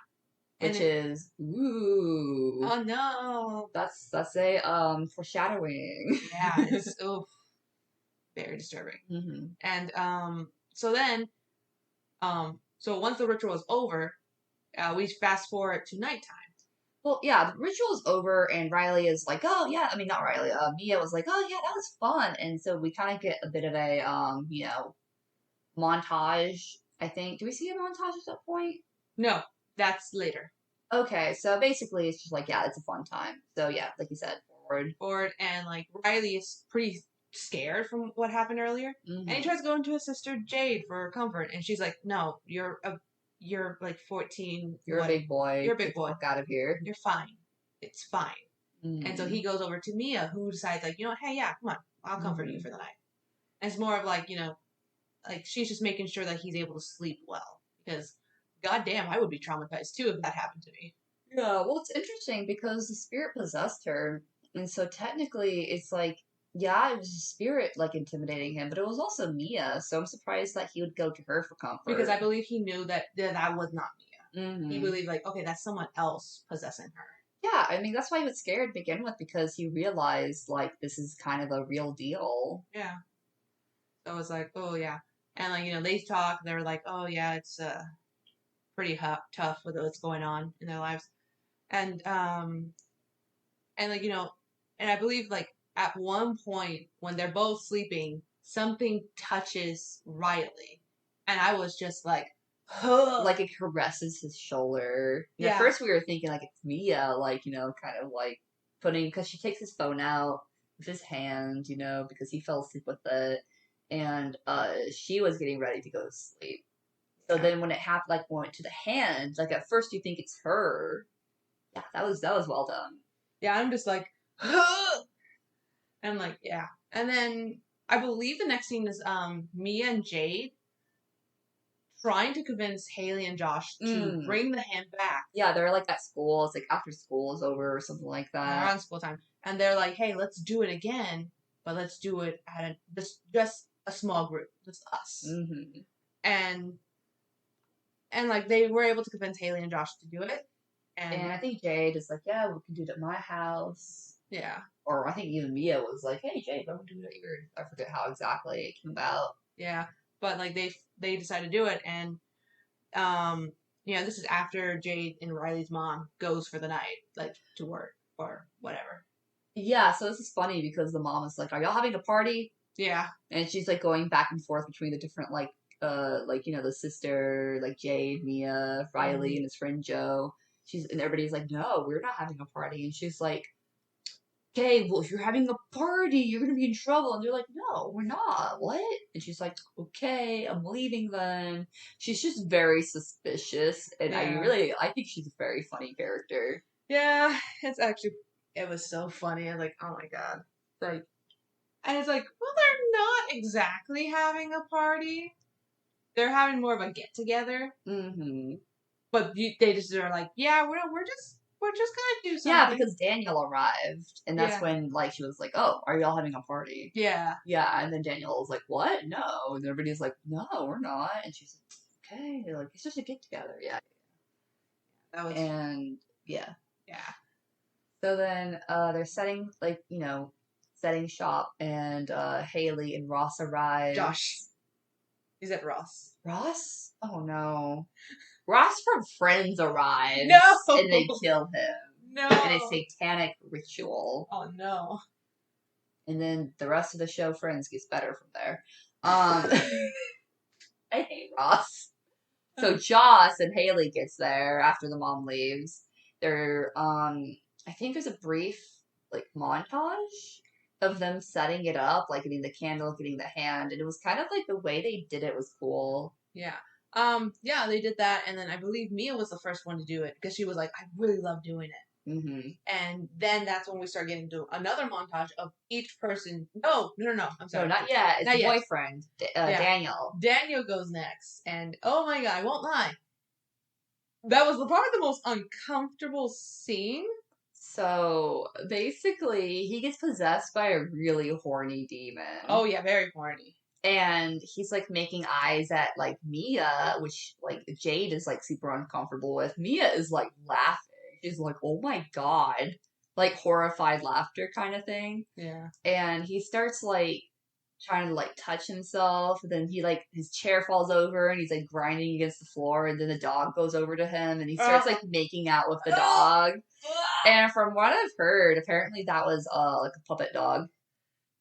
Which is, ooh. Oh no. That's a, foreshadowing. Yeah, it's, very disturbing. Mm-hmm. And, so then, so once the ritual is over, we fast forward to nighttime. Well, yeah, the ritual is over, and Riley is like, oh, yeah, I mean, not Riley, Mia was like, oh, yeah, that was fun, and so we kind of get a bit of a, montage, I think. Do we see a montage at that point? No, that's later. Okay, so basically it's just like, yeah, it's a fun time. So, yeah, like you said, Forward, and, like, Riley is pretty scared from what happened earlier, and he tries to go into his sister Jade for comfort, and she's like, no, you're like 14. You're a big boy. You're a big boy. Get out of here. You're fine. It's fine. Mm-hmm. And so he goes over to Mia, who decides, like, hey, yeah, come on. I'll comfort you for the night. And it's more of like, like she's just making sure that he's able to sleep well. Because, goddamn, I would be traumatized too if that happened to me. Yeah, well, it's interesting because the spirit possessed her. And so technically it's like, yeah, it was a spirit, like, intimidating him, but it was also Mia, so I'm surprised that he would go to her for comfort. Because I believe he knew that was not Mia. Mm-hmm. He believed, like, okay, that's someone else possessing her. Yeah, I mean, that's why he was scared to begin with, because he realized, like, this is kind of a real deal. Yeah. So it was like, oh, yeah. And, like, they talk, they were like, oh, yeah, it's pretty tough with what's going on in their lives. And like, and I believe, like, at one point, when they're both sleeping, something touches Riley. And I was just like, huh. Like, it caresses his shoulder. Yeah. At first we were thinking, like, it's Mia, like, kind of, like, because she takes his phone out with his hand, because he fell asleep with it. And she was getting ready to go to sleep. So then when it happened, like, went to the hand, like, at first you think it's her. Yeah, that was well done. Yeah, I'm just like, huh. And I'm like, yeah. And then I believe the next scene is Mia and Jade trying to convince Haley and Josh to bring the hand back. Yeah, they're like at school. It's like after school is over or something like that. Around school time. And they're like, hey, let's do it again, but let's do it at just a small group, just us. Mm-hmm. And like they were able to convince Haley and Josh to do it. And I think Jade is like, yeah, we can do it at my house. Yeah. Or I think even Mia was like, hey, Jade, I'm going to do it at yours. I forget how exactly it came about. Yeah. But like they decided to do it, and this is after Jade and Riley's mom goes for the night, like to work or whatever. Yeah, so this is funny because the mom is like, are y'all having a party? Yeah. And she's like going back and forth between the different the sister, like Jade, Mia, Riley, and his friend Joe. And everybody's like, no, we're not having a party. And she's like, okay, well, if you're having a party, you're gonna be in trouble. And they're like, no, we're not. What? And she's like, okay, I'm leaving then. She's just very suspicious, and I think she's a very funny character. Yeah, it was so funny. I was like, oh my god. Like, and it's like, well, they're not exactly having a party. They're having more of a get together. Mm-hmm. But they just are like, yeah, we're just gonna do something. Yeah, because Daniel arrived, and that's Yeah. when like she was like, "Oh, are y'all having a party?" Yeah. Yeah, and then Daniel was like, "What? No," and everybody's like, "No, we're not," and she's like, "Okay." They're like, "It's just a get together." Yeah, That was and yeah. yeah. So then they're setting shop, and Haley and Ross arrive. Josh. Is that Ross? Ross? Oh no. Ross from Friends arrives. No! And they kill him. No. In a satanic ritual. Oh no. And then the rest of the show, Friends, gets better from there. I hate Ross. So Joss and Haley gets there after the mom leaves. They're I think there's a brief like montage of them setting it up, like getting the candle, getting the hand, and it was kind of like the way they did it was cool. Yeah. Yeah, they did that, and then I believe Mia was the first one to do it because she was like, I really love doing it. Mm-hmm. And then that's when we start getting to another montage of each person. No. I'm sorry. No, not yet. It's Not the yet. boyfriend, Yeah. Daniel. Daniel goes next, and oh my god, I won't lie. That was probably the most uncomfortable scene. So basically, he gets possessed by a really horny demon. Oh yeah, very horny. And he's like making eyes at like Mia, which like Jade is like super uncomfortable with. Mia is like laughing. She's like, "Oh my god." Like horrified laughter kind of thing. Yeah. And he starts like trying to like touch himself. Then he like his chair falls over and he's like grinding against the floor. And then the dog goes over to him and he starts like making out with the dog. And from what I've heard, apparently that was like a puppet dog.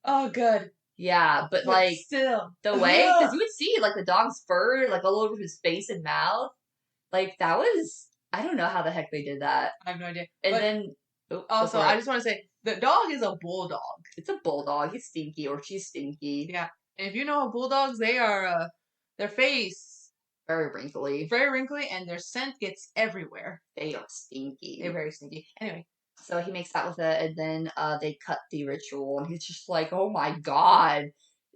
Oh, good. Yeah, but like still the way because you would see like the dog's fur like all over his face and mouth. Like that was I don't know how the heck they did that. I have no idea. And but then also I just want to say the dog is a bulldog. It's a bulldog. He's stinky or she's stinky. Yeah, and if you know bulldogs, they are their face very wrinkly, and their scent gets everywhere. They are stinky. They're very stinky. Anyway. So he makes out with it, and then they cut the ritual, and he's just like, "Oh my god!"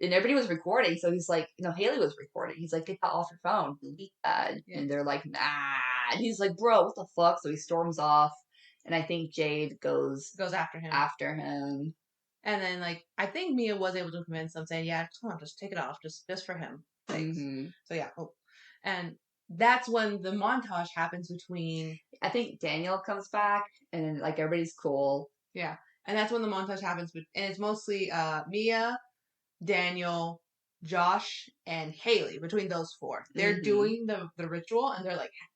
And everybody was recording, so he's like, Haley was recording. He's like, "Get that off your phone, delete that." Yeah. And they're like, "Nah." And he's like, "Bro, what the fuck?" So he storms off, and I think Jade goes after him. And then I think Mia was able to convince them, saying, "Yeah, come on, just take it off, just for him." Mm-hmm. So yeah, and that's when the montage happens between. I think Daniel comes back and like everybody's cool. Yeah, and that's when the montage happens, and it's mostly Mia, Daniel, Josh, and Haley. Between those four, they're doing the ritual, and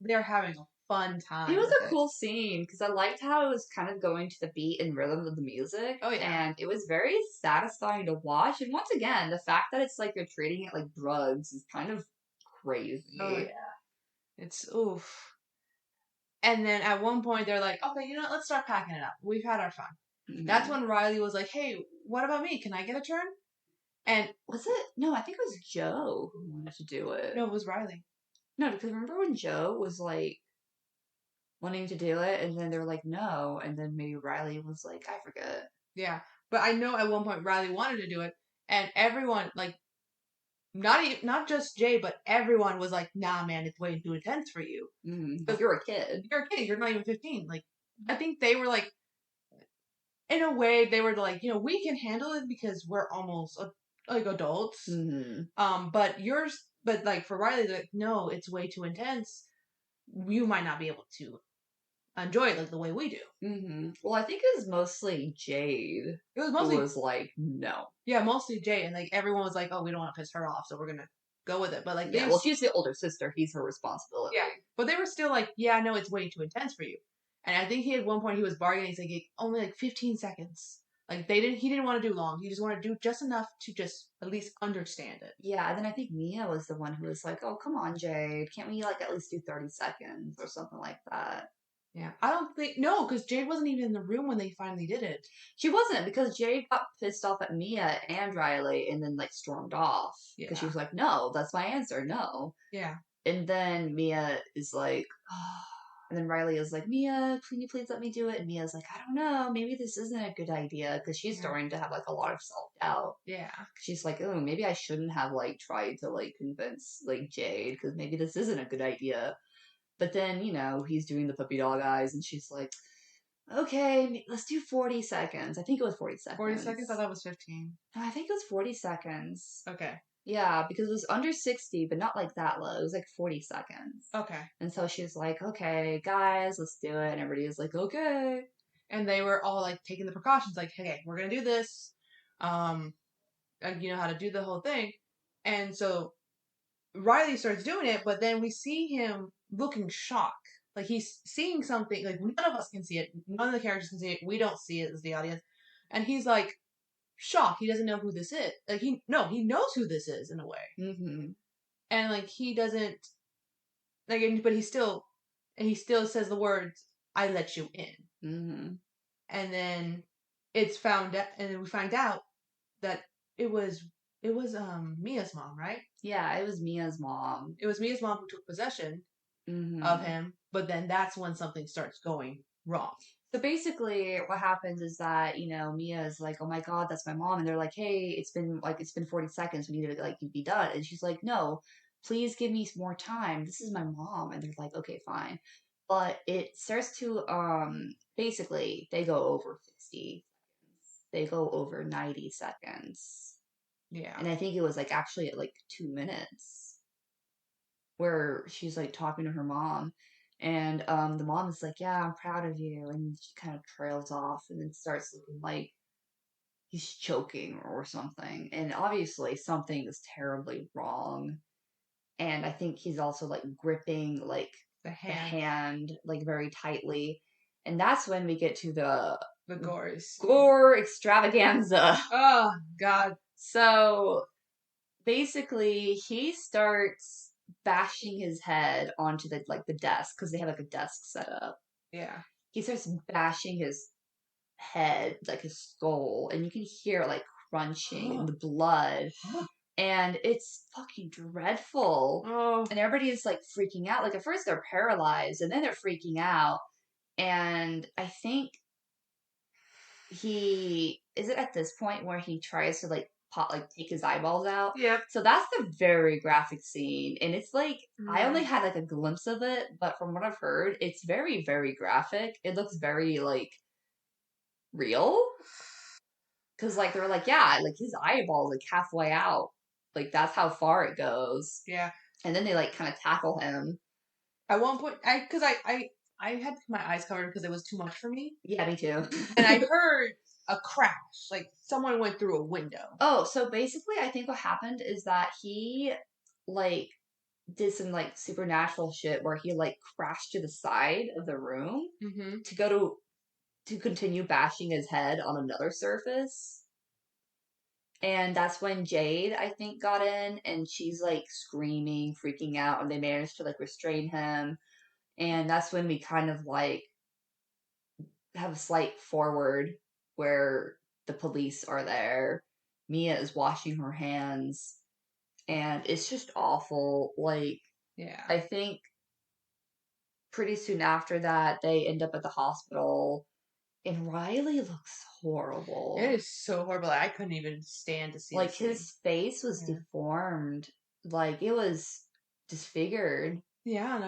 they're having a fun time. It was a cool scene because I liked how it was kind of going to the beat and rhythm of the music. Oh yeah, and it was very satisfying to watch. And once again, the fact that it's like you're treating it like drugs is kind of crazy. Oh yeah. It's oof. And then at one point they're like, okay, let's start packing it up. We've had our fun. Mm-hmm. That's when Riley was like, hey, what about me? Can I get a turn? And was it? No, I think it was Joe who wanted to do it. No, it was Riley. No, because remember when Joe was like wanting to do it and then they were like, no. And then maybe Riley was like, I forget. Yeah. But I know at one point Riley wanted to do it and everyone not just Jay, but everyone was like, nah, man, it's way too intense for you. Because you're a kid. You're a kid. You're not even 15. I think they were like, in a way, they were like, we can handle it because we're almost adults. Mm-hmm. But for Riley, no, it's way too intense. You might not be able to enjoy it the way we do. Mm-hmm. Well, I think it was mostly Jade. It was mostly who was like, no. Yeah, mostly Jade, and everyone was like, oh, we don't want to piss her off, so we're gonna go with it. But she's the older sister. He's her responsibility. Yeah, but they were still like, yeah, no, it's way too intense for you. And I think at one point he was bargaining. He's like, only 15 seconds. He didn't want to do long. He just wanted to do just enough to just at least understand it. Yeah, and then I think Mia was the one who was like, oh, come on, Jade. Can't we at least do 30 seconds or something like that? Yeah. I don't think, no, because Jade wasn't even in the room when they finally did it. She wasn't, because Jade got pissed off at Mia and Riley and then, like, stormed off. Because she Yeah. was like, no, that's my answer, no. Yeah. And then Mia is like, oh. And then Riley is like, Mia, can you please let me do it? And Mia's like, I don't know, maybe this isn't a good idea, because she's Yeah. starting to have, like, a lot of self-doubt. Yeah. She's like, oh, maybe I shouldn't have, like, tried to, like, convince, like, Jade, because maybe this isn't a good idea. But then, he's doing the puppy dog eyes, and she's like, okay, let's do 40 seconds. I think it was 40 seconds. 40 seconds? I thought it was 15. No, I think it was 40 seconds. Okay. Yeah, because it was under 60, but not like that low. It was like 40 seconds. Okay. And so she's like, okay, guys, let's do it. And everybody is like, okay. And they were all like taking the precautions, like, hey, we're gonna do this. You know how to do the whole thing. And so Riley starts doing it, but then we see him looking shocked. Like he's seeing something, like none of us can see it. None of the characters can see it. We don't see it as the audience. And he's like shocked. He doesn't know who this is. Like he knows who this is in a way. Mm-hmm. And like he doesn't like, but he still says the words, "I let you in." Mm-hmm. And then it's found out, and then we find out that it was Mia's mom, right? Yeah, it was Mia's mom. It was Mia's mom who took possession Mm-hmm. of him, but then that's when something starts going wrong. So basically, what happens is that Mia is like, "Oh my God, that's my mom," and they're like, "Hey, it's been 40 seconds. We need to like be done." And she's like, "No, please give me more time. This is my mom." And they're like, "Okay, fine." But it starts to basically they go over 60 seconds. They go over 90 seconds, Yeah. and I think it was like actually at like 2 minutes where she's like talking to her mom. And the mom is like, yeah, I'm proud of you. And she kind of trails off and then starts looking like he's choking or something. And obviously something is terribly wrong. And I think he's also like gripping like The the hand. hand like very tightly. And that's when we get to the gores. gore extravaganza. Oh, God. So basically he starts bashing his head onto the desk, because they have like a desk set up. Yeah. He starts bashing his head, like his skull, and you can hear it like crunching and the blood. And it's fucking dreadful. Oh. And everybody is like freaking out. Like at first they're paralyzed and then they're freaking out. And I think he is it at this point where he tries to like take his eyeballs out. Yep. So that's the very graphic scene, and it's like I only had like a glimpse of it, but from what I've heard, it's very very graphic. It looks very like real, because like they were like, yeah, like his eyeballs like halfway out, like that's how far it goes. Yeah. And then they like kind of tackle him. At one point, I had my eyes covered because it was too much for me. Yeah, me too. And I heard a crash, like someone went through a window. Oh, so basically, I think what happened is that he like did some like supernatural shit where he like crashed to the side of the room to go to continue bashing his head on another surface. And that's when Jade, I think, got in, and she's like screaming, freaking out, and they managed to like restrain him. And that's when we kind of like have a slight forward where the police are there. Mia is washing her hands, and it's just awful. Like, Yeah. I think pretty soon after that, they end up at the hospital, and Riley looks horrible. It is so horrible. I couldn't even stand to see like his face was deformed. Like it was disfigured. Yeah, and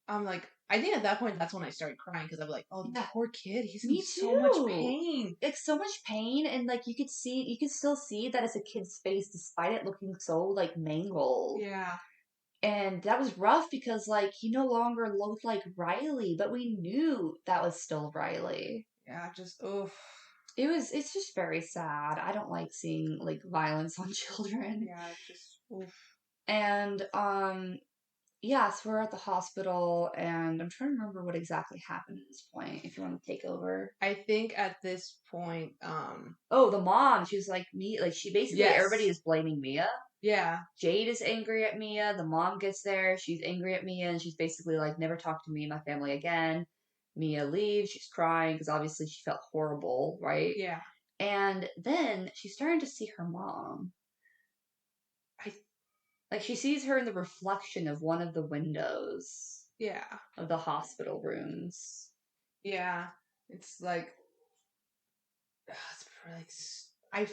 I'm like, I think at that point that's when I started crying, because I'm like, oh, Yeah. poor kid, he's Me in so much too. pain. Like so much pain, and like you could still see that it's a kid's face despite it looking so like mangled. Yeah. And that was rough because like he no longer looked like Riley, but we knew that was still Riley. Yeah, just oof. It's just very sad. I don't like seeing like violence on children. Yeah, just oof. And yeah, so we're at the hospital, and I'm trying to remember what exactly happened at this point, if you want to take over. I think at this point, Oh, the mom, she's like, me, like, she basically, Yes. everybody is blaming Mia. Yeah. Jade is angry at Mia. The mom gets there. She's angry at Mia, and she's basically like, never talk to me and my family again. Mia leaves. She's crying because obviously she felt horrible, right? Yeah. And then she's starting to see her mom. I Like, she sees her in the reflection of one of the windows yeah. of the hospital rooms. Yeah. It's like it's like I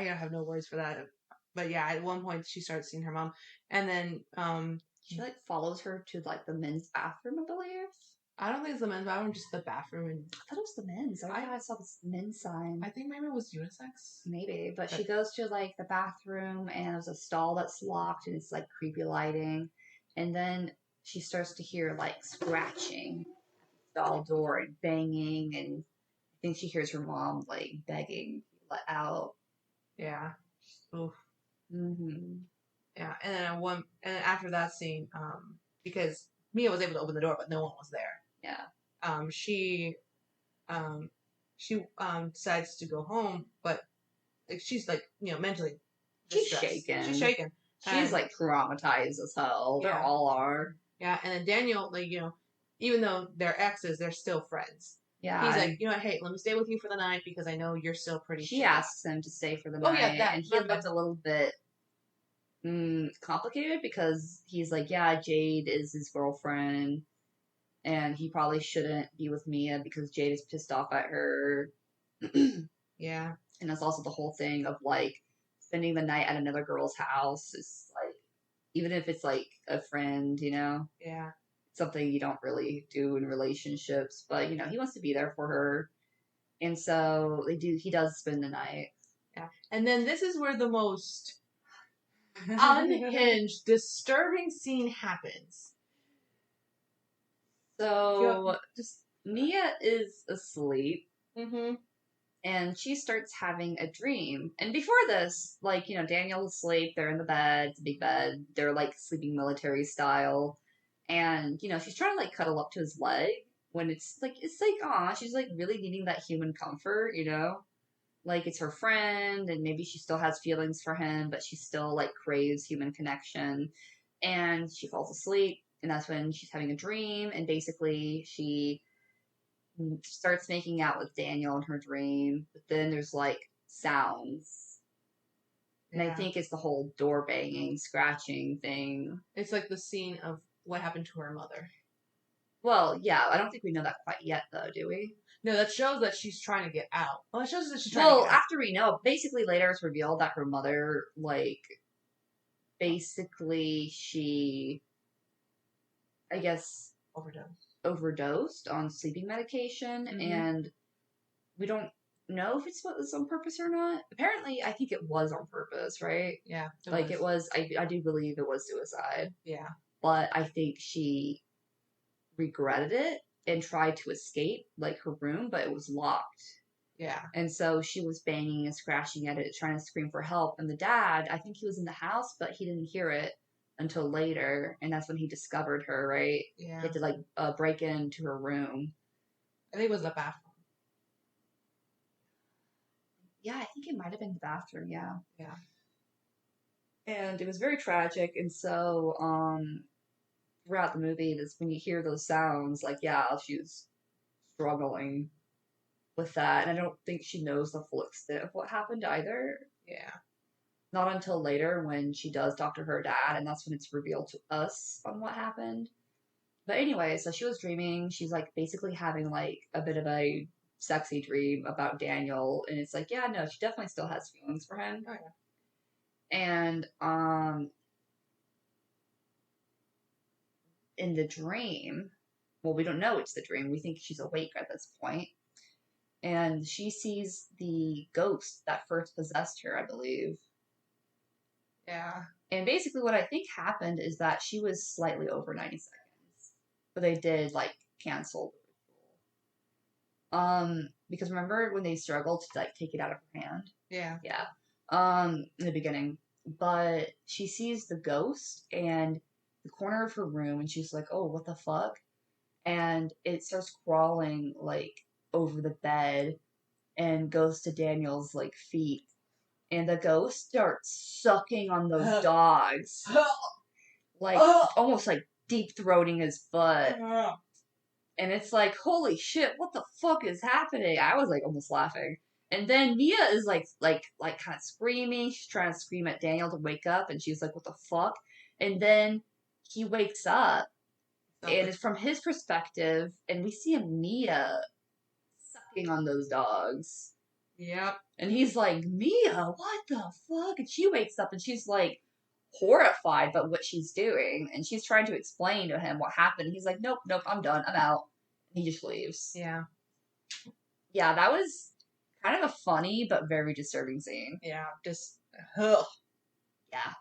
have no words for that. But yeah, at one point she starts seeing her mom, and then She like follows her to like the men's bathroom, I believe. I don't think it's the men's bathroom, just the bathroom, and I thought it was the men's. I saw this men's sign. I think maybe it was unisex. Maybe, but she goes to like the bathroom and there's a stall that's locked and it's like creepy lighting, and then she starts to hear like scratching at the stall door and banging, and I think she hears her mom like begging to be let out. Yeah. Oof. Mm-hmm. Yeah, and then after that scene, because Mia was able to open the door, but no one was there. Yeah. She decides to go home, but like she's like mentally She's distressed. shaken. She's shaken. She's like traumatized as hell. They all are. Yeah, and then Daniel, like even though they're exes, they're still friends. Yeah. He's like, hey, let me stay with you for the night because I know you're still pretty. She asks him to stay for the night. Oh yeah, that. And he looked a little bit complicated because he's like, yeah, Jade is his girlfriend, and he probably shouldn't be with Mia because Jade is pissed off at her. Yeah. And that's also the whole thing of like spending the night at another girl's house is like, even if it's like a friend, Yeah. something you don't really do in relationships, but he wants to be there for her. And so he does spend the night. Yeah. And then this is where the most unhinged, disturbing scene happens. So Mia is asleep. Mm-hmm. And she starts having a dream. And before this, like, Daniel's asleep, they're in the bed, it's a big bed, they're like sleeping military style. And, she's trying to like cuddle up to his leg when it's like, aw, she's like really needing that human comfort, Like it's her friend, and maybe she still has feelings for him, but she still like craves human connection. And she falls asleep, and that's when she's having a dream, and basically she starts making out with Daniel in her dream, but then there's like sounds. And I think it's the whole door banging, scratching thing. It's like the scene of what happened to her mother. Well, yeah, I don't think we know that quite yet, though, do we? No, that shows that she's trying to get out. Well, it shows that she's trying to get out. After we know, basically later it's revealed that her mother, like, basically she, I guess, overdosed on sleeping medication, and we don't know if it was on purpose or not. Apparently, I think it was on purpose, right? Yeah. It was. I do believe it was suicide. Yeah. But I think she regretted it and tried to escape, like, her room, but it was locked. Yeah. And so she was banging and scratching at it, trying to scream for help. And the dad, I think he was in the house, but he didn't hear it until later. And that's when he discovered her, right? Yeah. He had to, like, break into her room. I think it was the bathroom. Yeah, I think it might have been the bathroom, yeah. Yeah. And it was very tragic, and so, throughout the movie, when you hear those sounds, like, yeah, she's struggling with that, and I don't think she knows the full extent of what happened either. Yeah. Not until later when she does talk to her dad, and that's when it's revealed to us on what happened. But anyway, so she was dreaming, she's, like, basically having, like, a bit of a sexy dream about Daniel, and it's like, yeah, no, she definitely still has feelings for him. Oh, yeah. And, in the dream, well, we don't know it's the dream. We think she's awake at this point. And she sees the ghost that first possessed her, I believe. Yeah. And basically what I think happened is that she was slightly over 90 seconds. But they did, like, cancel the ritual. Because remember when they struggled to, like, take it out of her hand? Yeah. Yeah. In the beginning. But she sees the ghost and the corner of her room, and she's like, oh, what the fuck? And it starts crawling, like, over the bed and goes to Daniel's, like, feet and the ghost starts sucking on those dogs, like almost like deep throating his butt. And it's like, holy shit, what the fuck is happening? I was like almost laughing. And then Mia is like kind of screaming. She's trying to scream at Daniel to wake up, and she's like, what the fuck? And then he wakes up, and it's from his perspective, and we see Mia sucking on those dogs. Yep. And he's like, Mia, what the fuck? And she wakes up and she's like horrified by what she's doing. And she's trying to explain to him what happened. He's like, nope, I'm done. I'm out. And he just leaves. Yeah. Yeah, that was kind of a funny but very disturbing scene. Yeah. Just, ugh. Yeah.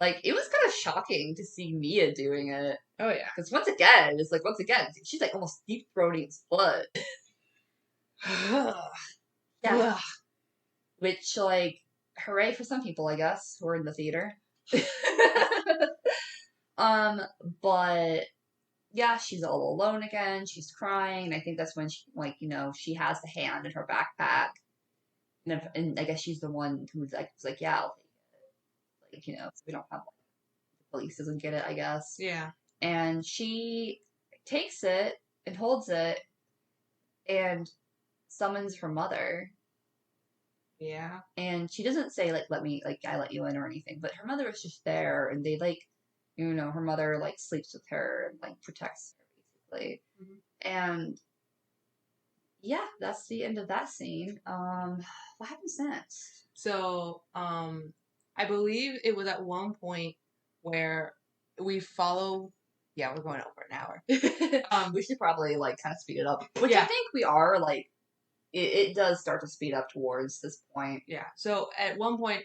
Like, it was kind of shocking to see Mia doing it. Oh, yeah. Because once again, she's like almost deep-throating his butt. Yeah. Ugh. Which, like, hooray for some people, I guess, who are in the theater. But yeah, she's all alone again. She's crying. I think that's when she, like, you know, she has the hand in her backpack, and I guess she's the one who's like, yeah, I'll take it. Like, you know, so we don't have, like, the police doesn't get it, I guess. Yeah. And she takes it and holds it and summons her mother. Yeah. And she doesn't say, like, I let you in or anything, but her mother is just there, and they, like, you know, her mother, like, sleeps with her and, like, protects her, basically. Mm-hmm. And, yeah, that's the end of that scene. What happens next? So, I believe it was at one point where we follow. Yeah, we're going over an hour. We should probably, like, kind of speed it up. Which yeah. I think we are, like, it does start to speed up towards this point. Yeah. So at one point,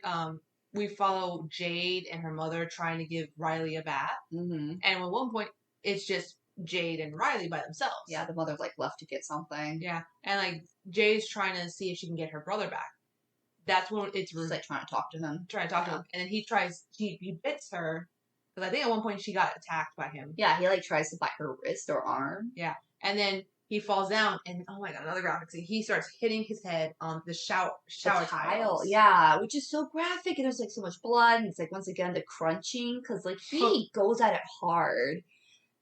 we follow Jade and her mother trying to give Riley a bath. Mm-hmm. And at one point, it's just Jade and Riley by themselves. Yeah, the mother's, like, left to get something. Yeah. And, like, Jade's trying to see if she can get her brother back. That's when it's like trying to talk to him. To him. And then he bits her. Because I think at one point she got attacked by him. Yeah, he, like, tries to bite her wrist or arm. Yeah. And then he falls down, and oh my god, another graphic scene. He starts hitting his head on the shower tiles. Yeah, which is so graphic, and there's, like, so much blood, and it's, like, once again, the crunching, because, like, he goes at it hard,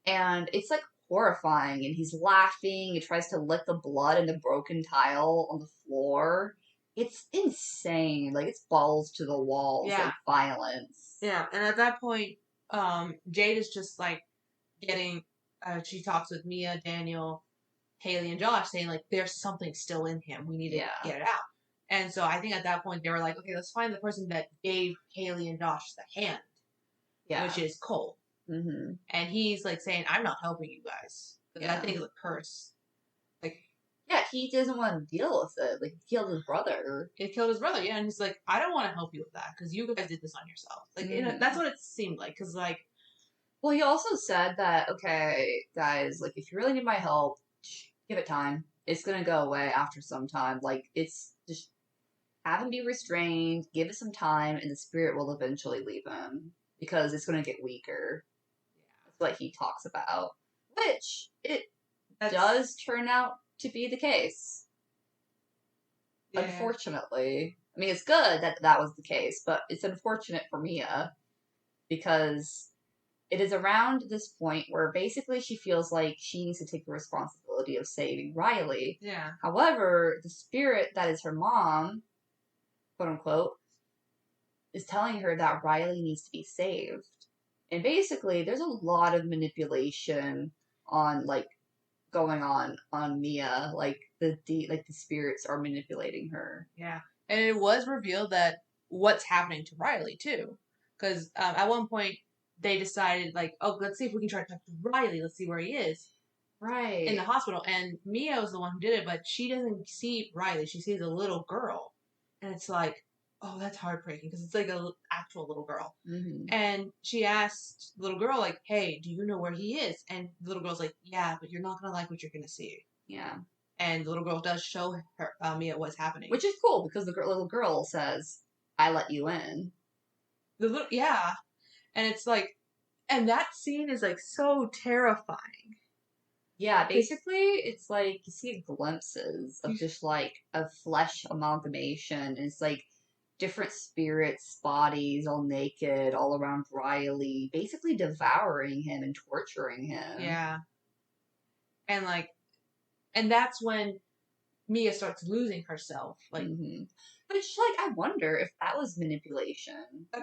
and it's, like, horrifying, and he's laughing, he tries to lick the blood in the broken tile on the floor. It's insane. Like, it's balls to the walls, like, violence. Yeah, and at that point, Jade is just, like, getting, she talks with Mia, Daniel, Haley, and Josh, saying, like, there's something still in him. We need to get it out. And so I think at that point, they were like, okay, let's find the person that gave Haley and Josh the hand. Yeah. Which is Cole. Mm-hmm. And he's, like, saying, I'm not helping you guys. Because I think it's a curse. Like, yeah, he doesn't want to deal with it. Like, he killed his brother. He killed his brother, yeah. And he's like, I don't want to help you with that. Because you guys did this on yourself. Like, you know, that's what it seemed like. Because, like... Well, he also said that, okay, guys, like, if you really need my help, give it time. It's going to go away after some time. Like, it's just have him be restrained, give it some time, and the spirit will eventually leave him. Because it's going to get weaker. Yeah. That's what he talks about. Which, does turn out to be the case. Yeah. Unfortunately. I mean, it's good that was the case, but it's unfortunate for Mia. Because it is around this point where basically she feels like she needs to take the responsibility of saving Riley. Yeah. However, the spirit that is her mom, quote unquote, is telling her that Riley needs to be saved. And basically, there's a lot of manipulation on, like, going on Mia. Like, the spirits are manipulating her. Yeah. And it was revealed that what's happening to Riley, too. Because at one point, they decided, like, oh, let's see if we can try to talk to Riley. Let's see where he is. Right. In the hospital. And Mia was the one who did it, but she doesn't see Riley. She sees a little girl. And it's like, oh, that's heartbreaking because it's like an actual little girl. Mm-hmm. And she asked the little girl, like, hey, do you know where he is? And the little girl's like, yeah, but you're not going to like what you're going to see. Yeah. And the little girl does show her Mia what's happening. Which is cool because the little girl says, I let you in. Yeah. And it's like, and that scene is like so terrifying. Yeah, basically, it's like you see glimpses of just like a flesh amalgamation. And it's like, different spirits' bodies, all naked, all around Riley, basically devouring him and torturing him. Yeah. And like, and that's when Mia starts losing herself. Like, Which, like, I wonder if that was manipulation.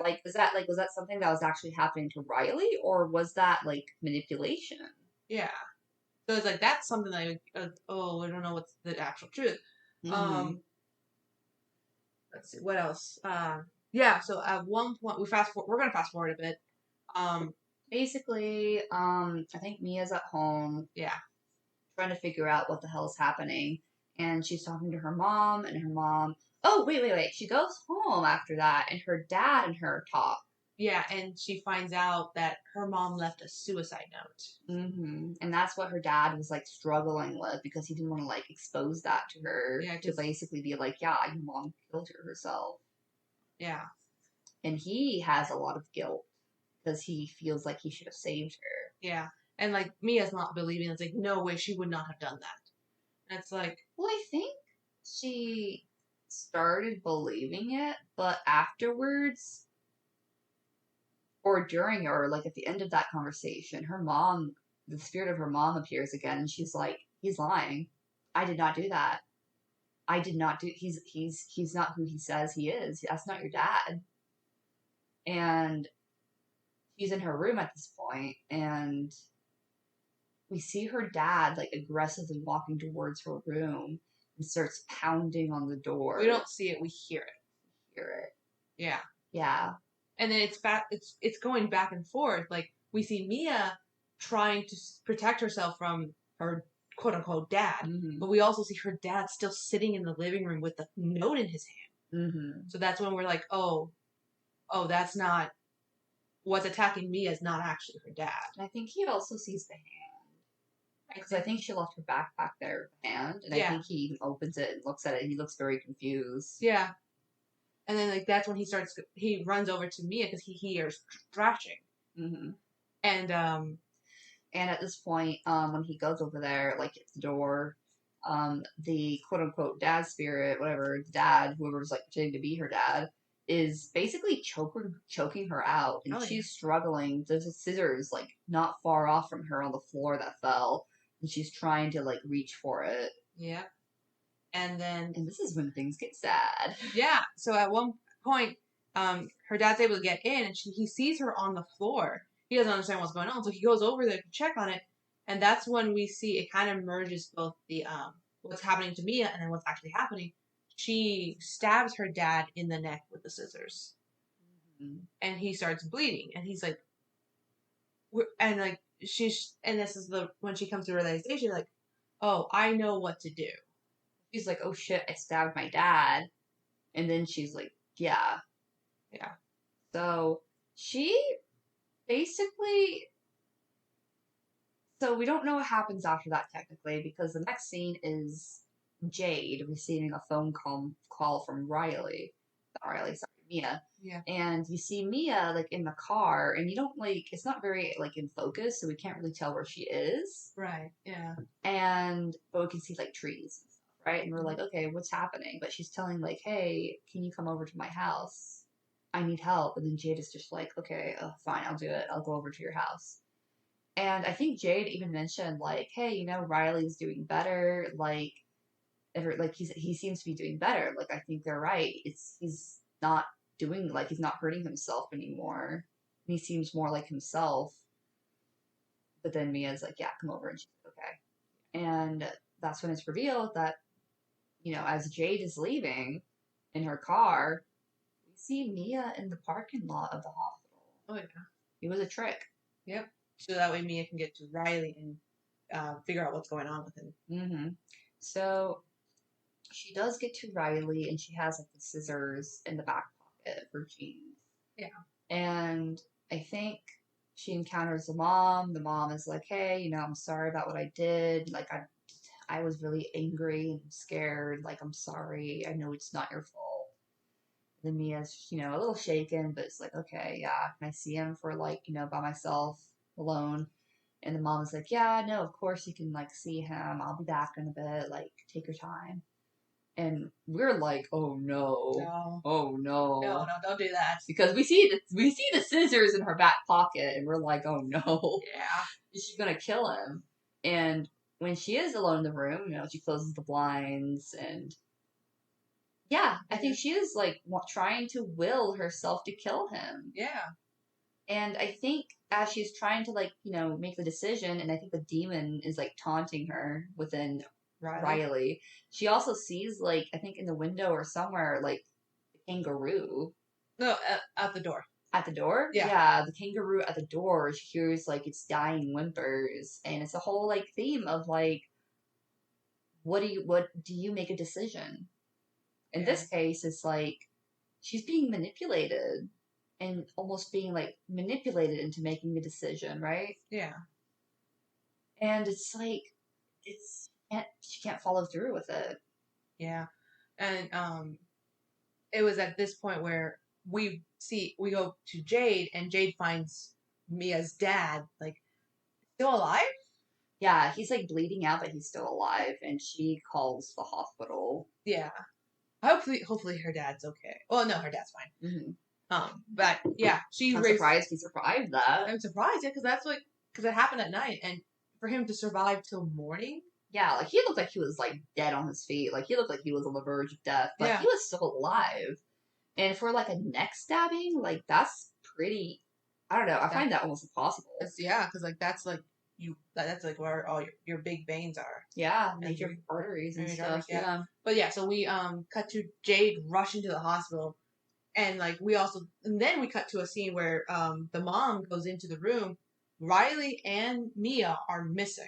Like, was that something that was actually happening to Riley, or was that like manipulation? yeah. So it's like that's something that I don't know what's the actual truth. Let's see what else. Yeah. So at one point we're gonna fast forward a bit. Basically, I think Mia's at home. Yeah. Trying to figure out what the hell is happening, and she's talking to her mom, and her mom. Oh, wait. She goes home after that, and her dad and her talk. Yeah, and she finds out that her mom left a suicide note. And that's what her dad was like struggling with because he didn't want to like expose that to her. Yeah, to basically be like, yeah, your mom killed herself. Yeah. And he has a lot of guilt because he feels like he should have saved her. Yeah. And like Mia's not believing. It's like, no way, she would not have done that. And it's like, well, I think she started believing it, but afterwards, or during, or like at the end of that conversation, her mom, the spirit of her mom appears again, and she's like, he's lying. I did not do that. I did not do. He's not who he says he is. That's not your dad. And she's in her room at this point, and we see her dad like aggressively walking towards her room and starts pounding on the door. We don't see it, we hear it. Hear it. Yeah. Yeah. And then it's going back and forth. Like we see Mia trying to protect herself from her quote unquote dad, but we also see her dad still sitting in the living room with the note in his hand. So that's when we're like, oh, that's not what's attacking Mia is not actually her dad. And I think he also sees the hand. Because I think she left her backpack there with the hand, and I think he opens it and looks at it, and he looks very confused. Yeah. And then, like, that's when he runs over to Mia because he hears thrashing. And at this point, when he goes over there, like, at the door, the quote-unquote dad spirit, whatever, dad, whoever's, like, pretending to be her dad, is basically choking her out, and she's struggling. There's a scissors, like, not far off from her on the floor that fell, and she's trying to, like, reach for it. Yeah. And this is when things get sad. Yeah. So at one point, her dad's able to get in, and he sees her on the floor. He doesn't understand what's going on, so he goes over there to check on it, and that's when we see it kind of merges both the what's happening to Mia and then what's actually happening. She stabs her dad in the neck with the scissors, and he starts bleeding, and he's like, and this is when she comes to realization, like, oh, I know what to do. She's like, oh shit, I stabbed my dad. And then she's like, yeah. Yeah. So she basically. So we don't know what happens after that technically, because the next scene is Jade receiving a phone call from Riley. Not Riley, sorry, Mia. Yeah. And you see Mia like in the car, and you don't like, it's not very like in focus, so we can't really tell where she is. Right. Yeah. But we can see like trees. Right? And we're like, okay, what's happening? But she's telling, like, hey, can you come over to my house? I need help. And then Jade is just like, okay, fine, I'll do it. I'll go over to your house. And I think Jade even mentioned, like, hey, you know, Riley's doing better. Like, he seems to be doing better. Like, I think they're right. He's not doing, like, he's not hurting himself anymore. He seems more like himself. But then Mia's like, yeah, come over. And she's like, okay. And that's when it's revealed that, you know, as Jade is leaving in her car, we see Mia in the parking lot of the hospital. Oh, yeah. It was a trick. Yep. So that way Mia can get to Riley and figure out what's going on with him. So she does get to Riley, and she has, like, the scissors in the back pocket of her jeans. Yeah. And I think she encounters the mom. The mom is like, hey, you know, I'm sorry about what I did. Like, I was really angry and scared. Like, I'm sorry. I know it's not your fault. And then Mia's, you know, a little shaken, but it's like, okay, yeah. Can I see him for, like, you know, by myself, alone? And the mom is like, yeah, no, of course you can, like, see him. I'll be back in a bit. Like, take your time. And we're like, oh no. No. Oh no. No, don't do that. Because we see the scissors in her back pocket, and we're like, oh no. Yeah. She's gonna kill him. And when she is alone in the room, she closes the blinds, and yeah, I think she is like trying to will herself to kill him. Yeah. And I think as she's trying to like, make the decision, and I think the demon is like taunting her within Riley. She also sees like, I think in the window or somewhere, like the kangaroo. No, at the door. At the door? Yeah, the kangaroo at the door. She hears like its dying whimpers, and it's a whole like theme of like, what do you make a decision? In this case, it's like she's being manipulated and almost being like manipulated into making a decision, right? Yeah. And it's like she can't follow through with it. Yeah. And it was at this point where we go to Jade, and Jade finds Mia's dad like still alive. Yeah, he's like bleeding out, but he's still alive, and she calls the hospital. Yeah. Hopefully her dad's okay. Well, no, her dad's fine. Mm-hmm. But yeah, I'm surprised he survived that. I'm surprised, yeah, because it happened at night, and for him to survive till morning. Yeah, like he looked like he was like dead on his feet. Like he looked like he was on the verge of death, but he was still alive. And for like a neck stabbing, like that's pretty. I don't know. I find that almost impossible. Because like that's like that's like where all your big veins are. Yeah, major arteries and stuff. Yeah. But yeah, so we cut to Jade rushing to the hospital, and like and then we cut to a scene where the mom goes into the room. Riley and Mia are missing.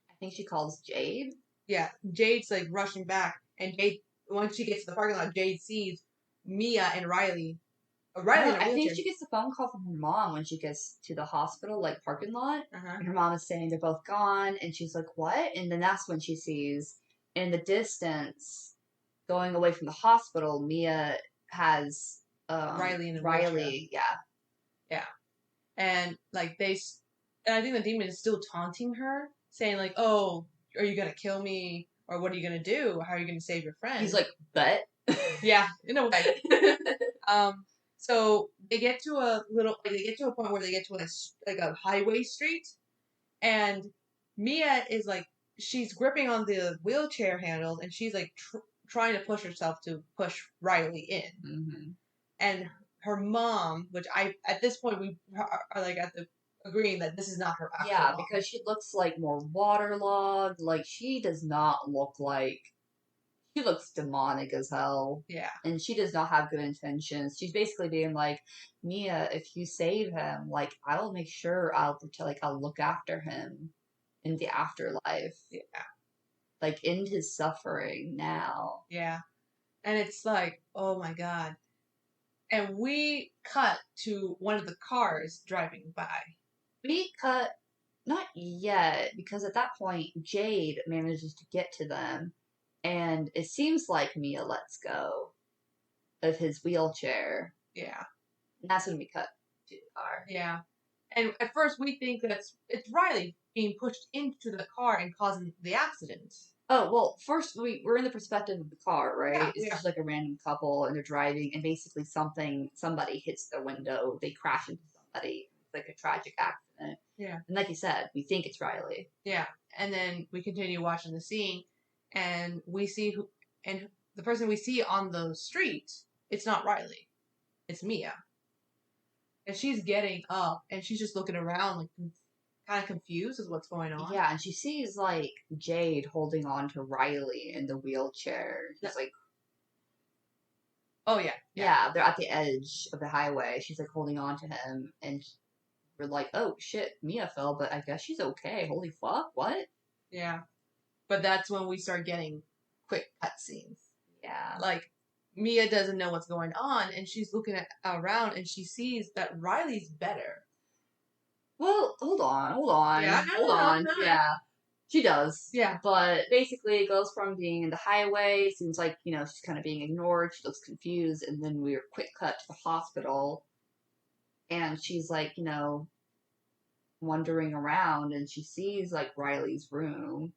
I think she calls Jade. Yeah, Jade's like rushing back, and Jade, once she gets to the parking lot, Jade sees Mia and Riley. I think she gets a phone call from her mom when she gets to the hospital, like parking lot. And her mom is saying they're both gone, and she's like, "What?" And then that's when she sees in the distance, going away from the hospital, Mia has Riley in the Riley, yeah, and like and I think the demon is still taunting her, saying like, "Oh, are you gonna kill me, or what are you gonna do? How are you gonna save your friend?" He's like, "Bet." Yeah, in a way. So they get to a point where they get to a highway street, and Mia is like, she's gripping on the wheelchair handles, and she's like trying to push herself to push Riley in. Mm-hmm. And her mom, which at this point we are like agreeing that this is not her actual mom. Because she looks like more waterlogged. Like she does not look like. She looks demonic as hell. Yeah. And she does not have good intentions. She's basically being like, Mia, if you save him, like, I will make sure I'll look after him in the afterlife. Yeah. Like, in his suffering now. Yeah. And it's like, oh my God. And we cut to one of the cars driving by. We cut, not yet, because at that point, Jade manages to get to them. And it seems like Mia lets go of his wheelchair. Yeah. And that's when we cut to the car. Yeah. And at first we think that it's Riley being pushed into the car and causing the accident. Oh, well, first we're in the perspective of the car, right? Yeah, it's just like a random couple, and they're driving, and basically somebody hits their window, they crash into somebody. It's like a tragic accident. Yeah. And like you said, we think it's Riley. Yeah. And then we continue watching the scene, and we see the person we see on the street, it's not Riley. It's Mia. And she's getting up, and she's just looking around, like, kind of confused with what's going on. Yeah, and she sees, like, Jade holding on to Riley in the wheelchair. She's like... Oh, yeah. Yeah, they're at the edge of the highway. She's, like, holding on to him, and we're like, oh, shit, Mia fell, but I guess she's okay. Holy fuck, what? Yeah. But that's when we start getting quick cutscenes. Yeah. Like, Mia doesn't know what's going on, and she's looking around, and she sees that Riley's better. Well, hold on. Yeah, hold on. No. Yeah, she does. Yeah. But basically, it goes from being in the highway, seems like, she's kind of being ignored, she looks confused, and then we're quick cut to the hospital, and she's like, wandering around, and she sees, like, Riley's room.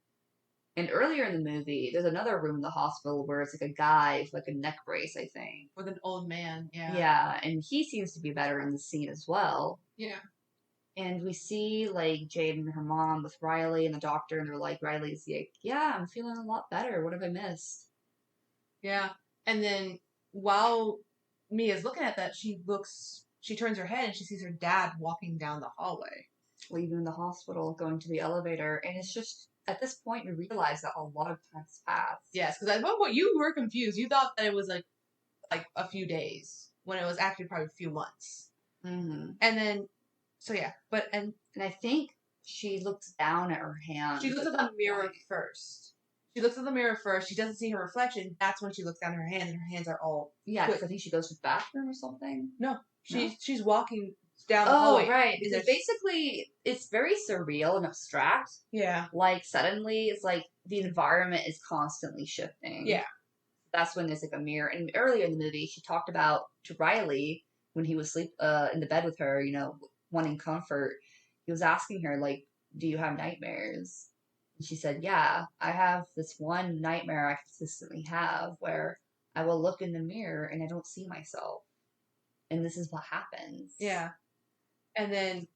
And earlier in the movie, there's another room in the hospital where it's like a guy with like a neck brace, I think. With an old man, yeah. Yeah, and he seems to be better in the scene as well. Yeah. And we see like Jade and her mom with Riley and the doctor, and they're like, Riley's like, yeah, I'm feeling a lot better. What have I missed? Yeah. And then while Mia's looking at that, she turns her head and she sees her dad walking down the hallway. Leaving the hospital, going to the elevator, and it's just at this point we realize that a lot of time's passed. Yes, because at one point you were confused. You thought that it was like a few days when it was actually probably a few months. Mm-hmm. And then, so yeah, and I think she looks down at her hand. she looks at the mirror first. She looks at the mirror first. She doesn't see her reflection. That's when she looks down at her hands, and her hands are all because I think she goes to the bathroom or something. No, she's walking down the Oh, hallway. right. Because basically, it's very surreal and abstract. Yeah. Like, suddenly, it's like the environment is constantly shifting. Yeah. That's when there's like a mirror. And earlier in the movie, she talked about to Riley when he was asleep in the bed with her, you know, wanting comfort. He was asking her, like, do you have nightmares? And she said, yeah, I have this one nightmare I consistently have where I will look in the mirror and I don't see myself. And this is what happens. Yeah. And then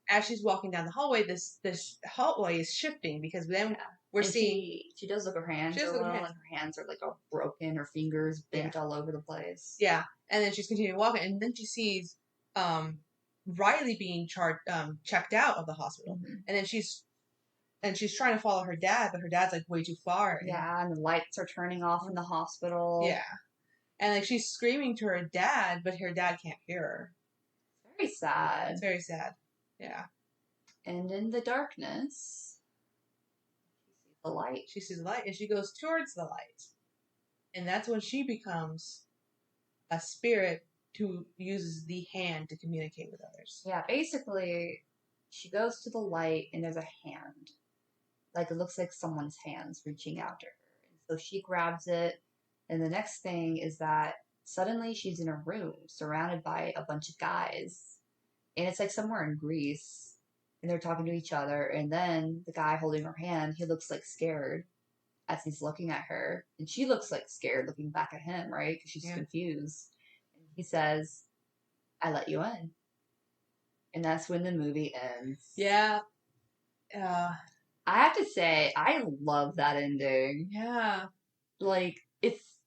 as she's walking down the hallway, this hallway is shifting because then we're seeing she does look at her hands a little, and her hands are like all broken, her fingers bent all over the place. Yeah. And then she's continuing walking, and then she sees Riley being checked out of the hospital. Mm-hmm. And then she's trying to follow her dad, but her dad's like way too far. Yeah, and the lights are turning off in the hospital. Yeah. And like she's screaming to her dad, but her dad can't hear her. Very sad. It's very sad. Yeah. And in the darkness, she sees the light. She sees the light, and she goes towards the light. And that's when she becomes a spirit who uses the hand to communicate with others. Yeah, basically, she goes to the light, and there's a hand. Like, it looks like someone's hands reaching out to her. And so she grabs it, and the next thing is that suddenly she's in a room surrounded by a bunch of guys. And it's like somewhere in Greece, and they're talking to each other, and then the guy holding her hand, he looks like scared as he's looking at her, and she looks like scared looking back at him, right? Because she's confused. And he says, I let you in. And that's when the movie ends. Yeah. I have to say, I love that ending. Yeah. Like,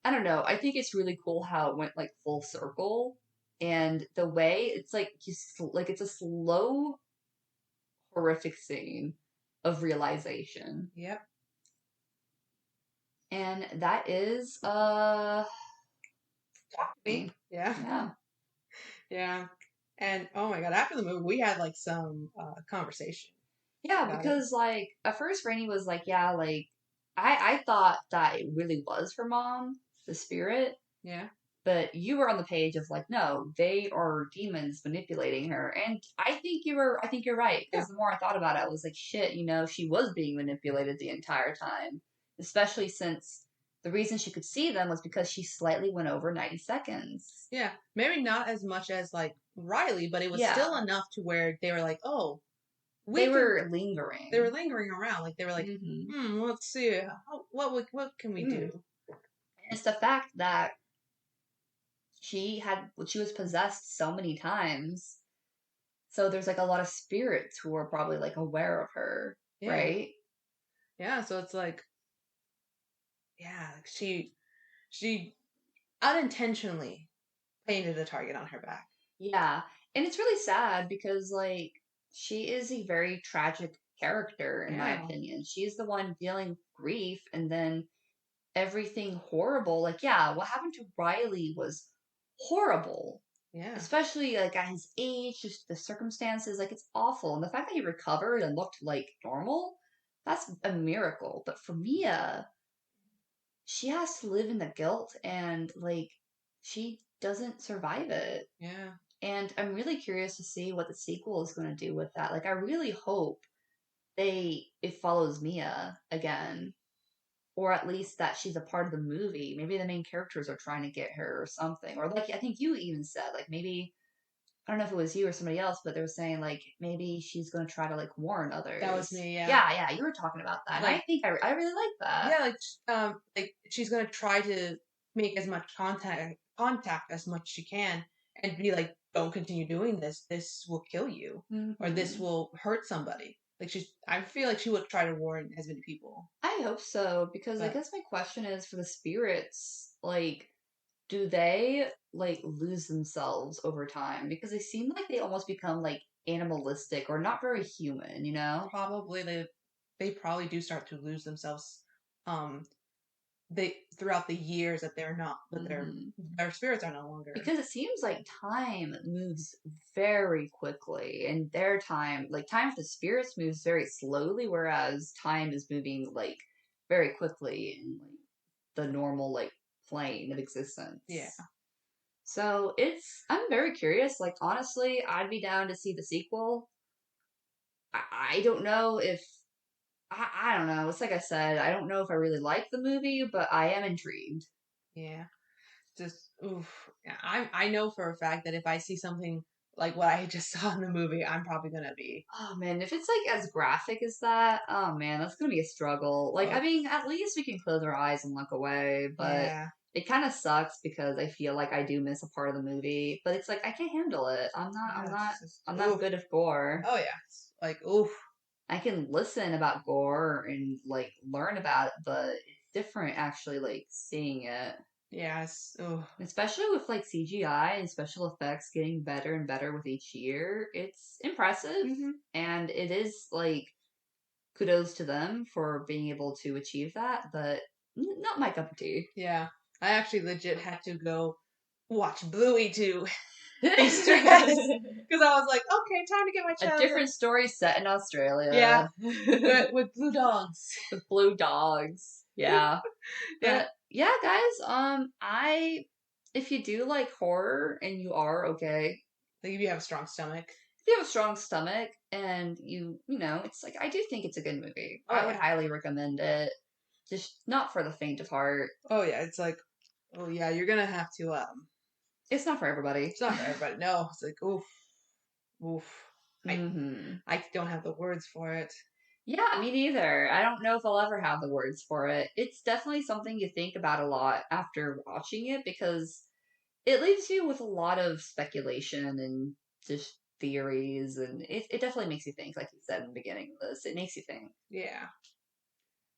I don't know, I think it's really cool how it went, like, full circle. And the way it's like it's a slow, horrific scene of realization. Yep. And that is Talk to me. Yeah. Yeah. Yeah. And oh my god, after the movie we had like some conversation. Yeah, because like at first Rainey was like, yeah, like I thought that it really was her mom, the spirit. Yeah. But you were on the page of like, no, they are demons manipulating her. And I think you're right. Because the more I thought about it, I was like, shit, you know, she was being manipulated the entire time. Especially since the reason she could see them was because she slightly went over 90 seconds. Yeah. Maybe not as much as like Riley, but it was still enough to where they were like, oh, they were lingering. They were lingering around. Like they were like, let's see. What can we do? And it's the fact that she was possessed so many times. So there's like a lot of spirits who are probably like aware of her, right? Yeah, so it's like, she unintentionally painted a target on her back. Yeah, and it's really sad because like she is a very tragic character in my opinion. She's the one dealing with grief, and then everything horrible. Like, what happened to Riley was horrible. Yeah. Especially like at his age, just the circumstances, like it's awful. And the fact that he recovered and looked like normal, that's a miracle. But for Mia, she has to live in the guilt, and like she doesn't survive it. Yeah. And I'm really curious to see what the sequel is going to do with that. Like, I really hope it follows Mia again. Or at least that she's a part of the movie. Maybe the main characters are trying to get her or something. Or like, I think you even said, like, maybe I don't know if it was you or somebody else, but they were saying like maybe she's gonna try to like warn others. That was me, yeah. Yeah, you were talking about that. And I Like- think I really like that. Yeah, like she's gonna try to make as much contact as much as she can, and be like, don't continue doing this. This will kill you, or this Mhm. will hurt somebody. Like I feel like she would try to warn as many people. I hope so, because I But- guess my question is for the spirits, like, do they like lose themselves over time? Because they seem like they almost become like animalistic or not very human, you know? Probably they probably do start to lose themselves. They throughout the years that they're not, that Mhm. their spirits are no longer. Because it seems like time moves very quickly, and their time, like time for the spirits, moves very slowly, whereas time is moving like very quickly in like the normal like plane of existence. Yeah. So I'm very curious. Like honestly, I'd be down to see the sequel. I don't know if I don't know. It's like I said, I don't know if I really like the movie, but I am intrigued. Yeah. Just oof. Yeah, I know for a fact that if I see something like what I just saw in the movie, I'm probably gonna be. Oh man, if it's like as graphic as that, oh man, that's gonna be a struggle. Like, I mean, at least we can close our eyes and look away, but Yeah. it kind of sucks because I feel like I do miss a part of the movie. But it's like I can't handle it. I'm not Oof. good at gore. Oh yeah. It's like oof. I can listen about gore and like learn about it, but it's different actually like seeing it. Yeah. It's oof. Especially with like CGI and special effects getting better and better with each year. It's impressive. Mhm. And it is like kudos to them for being able to achieve that, but not my cup of tea. Yeah. I actually legit had to go watch Bluey to be stressed because I was like, okay, time to get my A child different story set in Australia. Yeah. with blue dogs. With blue dogs. Yeah. Yeah. But yeah, guys, if you do like horror and you are okay, Like if you have a strong stomach. if you have a strong stomach and you know, it's like I do think it's a good movie. Oh, I would yeah. highly recommend it. Just not for the faint of heart. Oh yeah, it's like, oh yeah, you're gonna have to. It's not for everybody. It's not for everybody. No, it's like oof, oof. Mm-hmm. I don't have the words for it. Yeah, me neither. I don't know if I'll ever have the words for it. It's definitely something you think about a lot after watching it because it leaves you with a lot of speculation and just theories, and it definitely makes you think, like you said in the beginning of this. It makes you think. Yeah.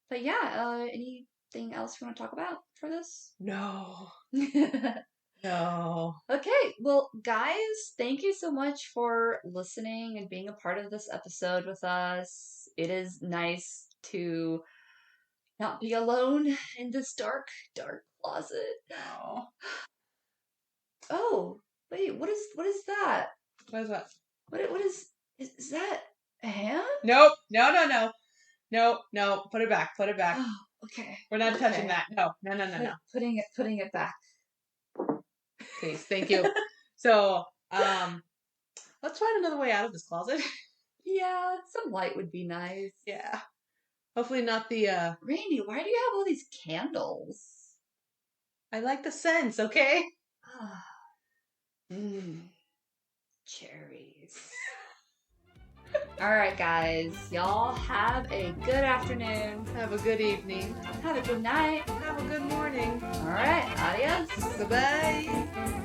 But yeah, anything else you want to talk about for this? No. No. Okay, well, guys, thank you so much for listening and being a part of this episode with us. It is nice to not be alone in this dark, dark closet. No. Oh, wait, what is that? What is that? What is that a hand? Nope. No. Put it back. Put it back. Oh, okay. We're not Okay. touching that. No. Putting it back. Please. Thank you. So, let's find another way out of this closet. Yeah, some light would be nice. Yeah. Hopefully not the, Randy, why do you have all these candles? I like the scents, okay? Cherries. Alright, guys. Y'all have a good afternoon. Have a good evening. Have a good night. Have a good morning. Alright, adios. Bye-bye.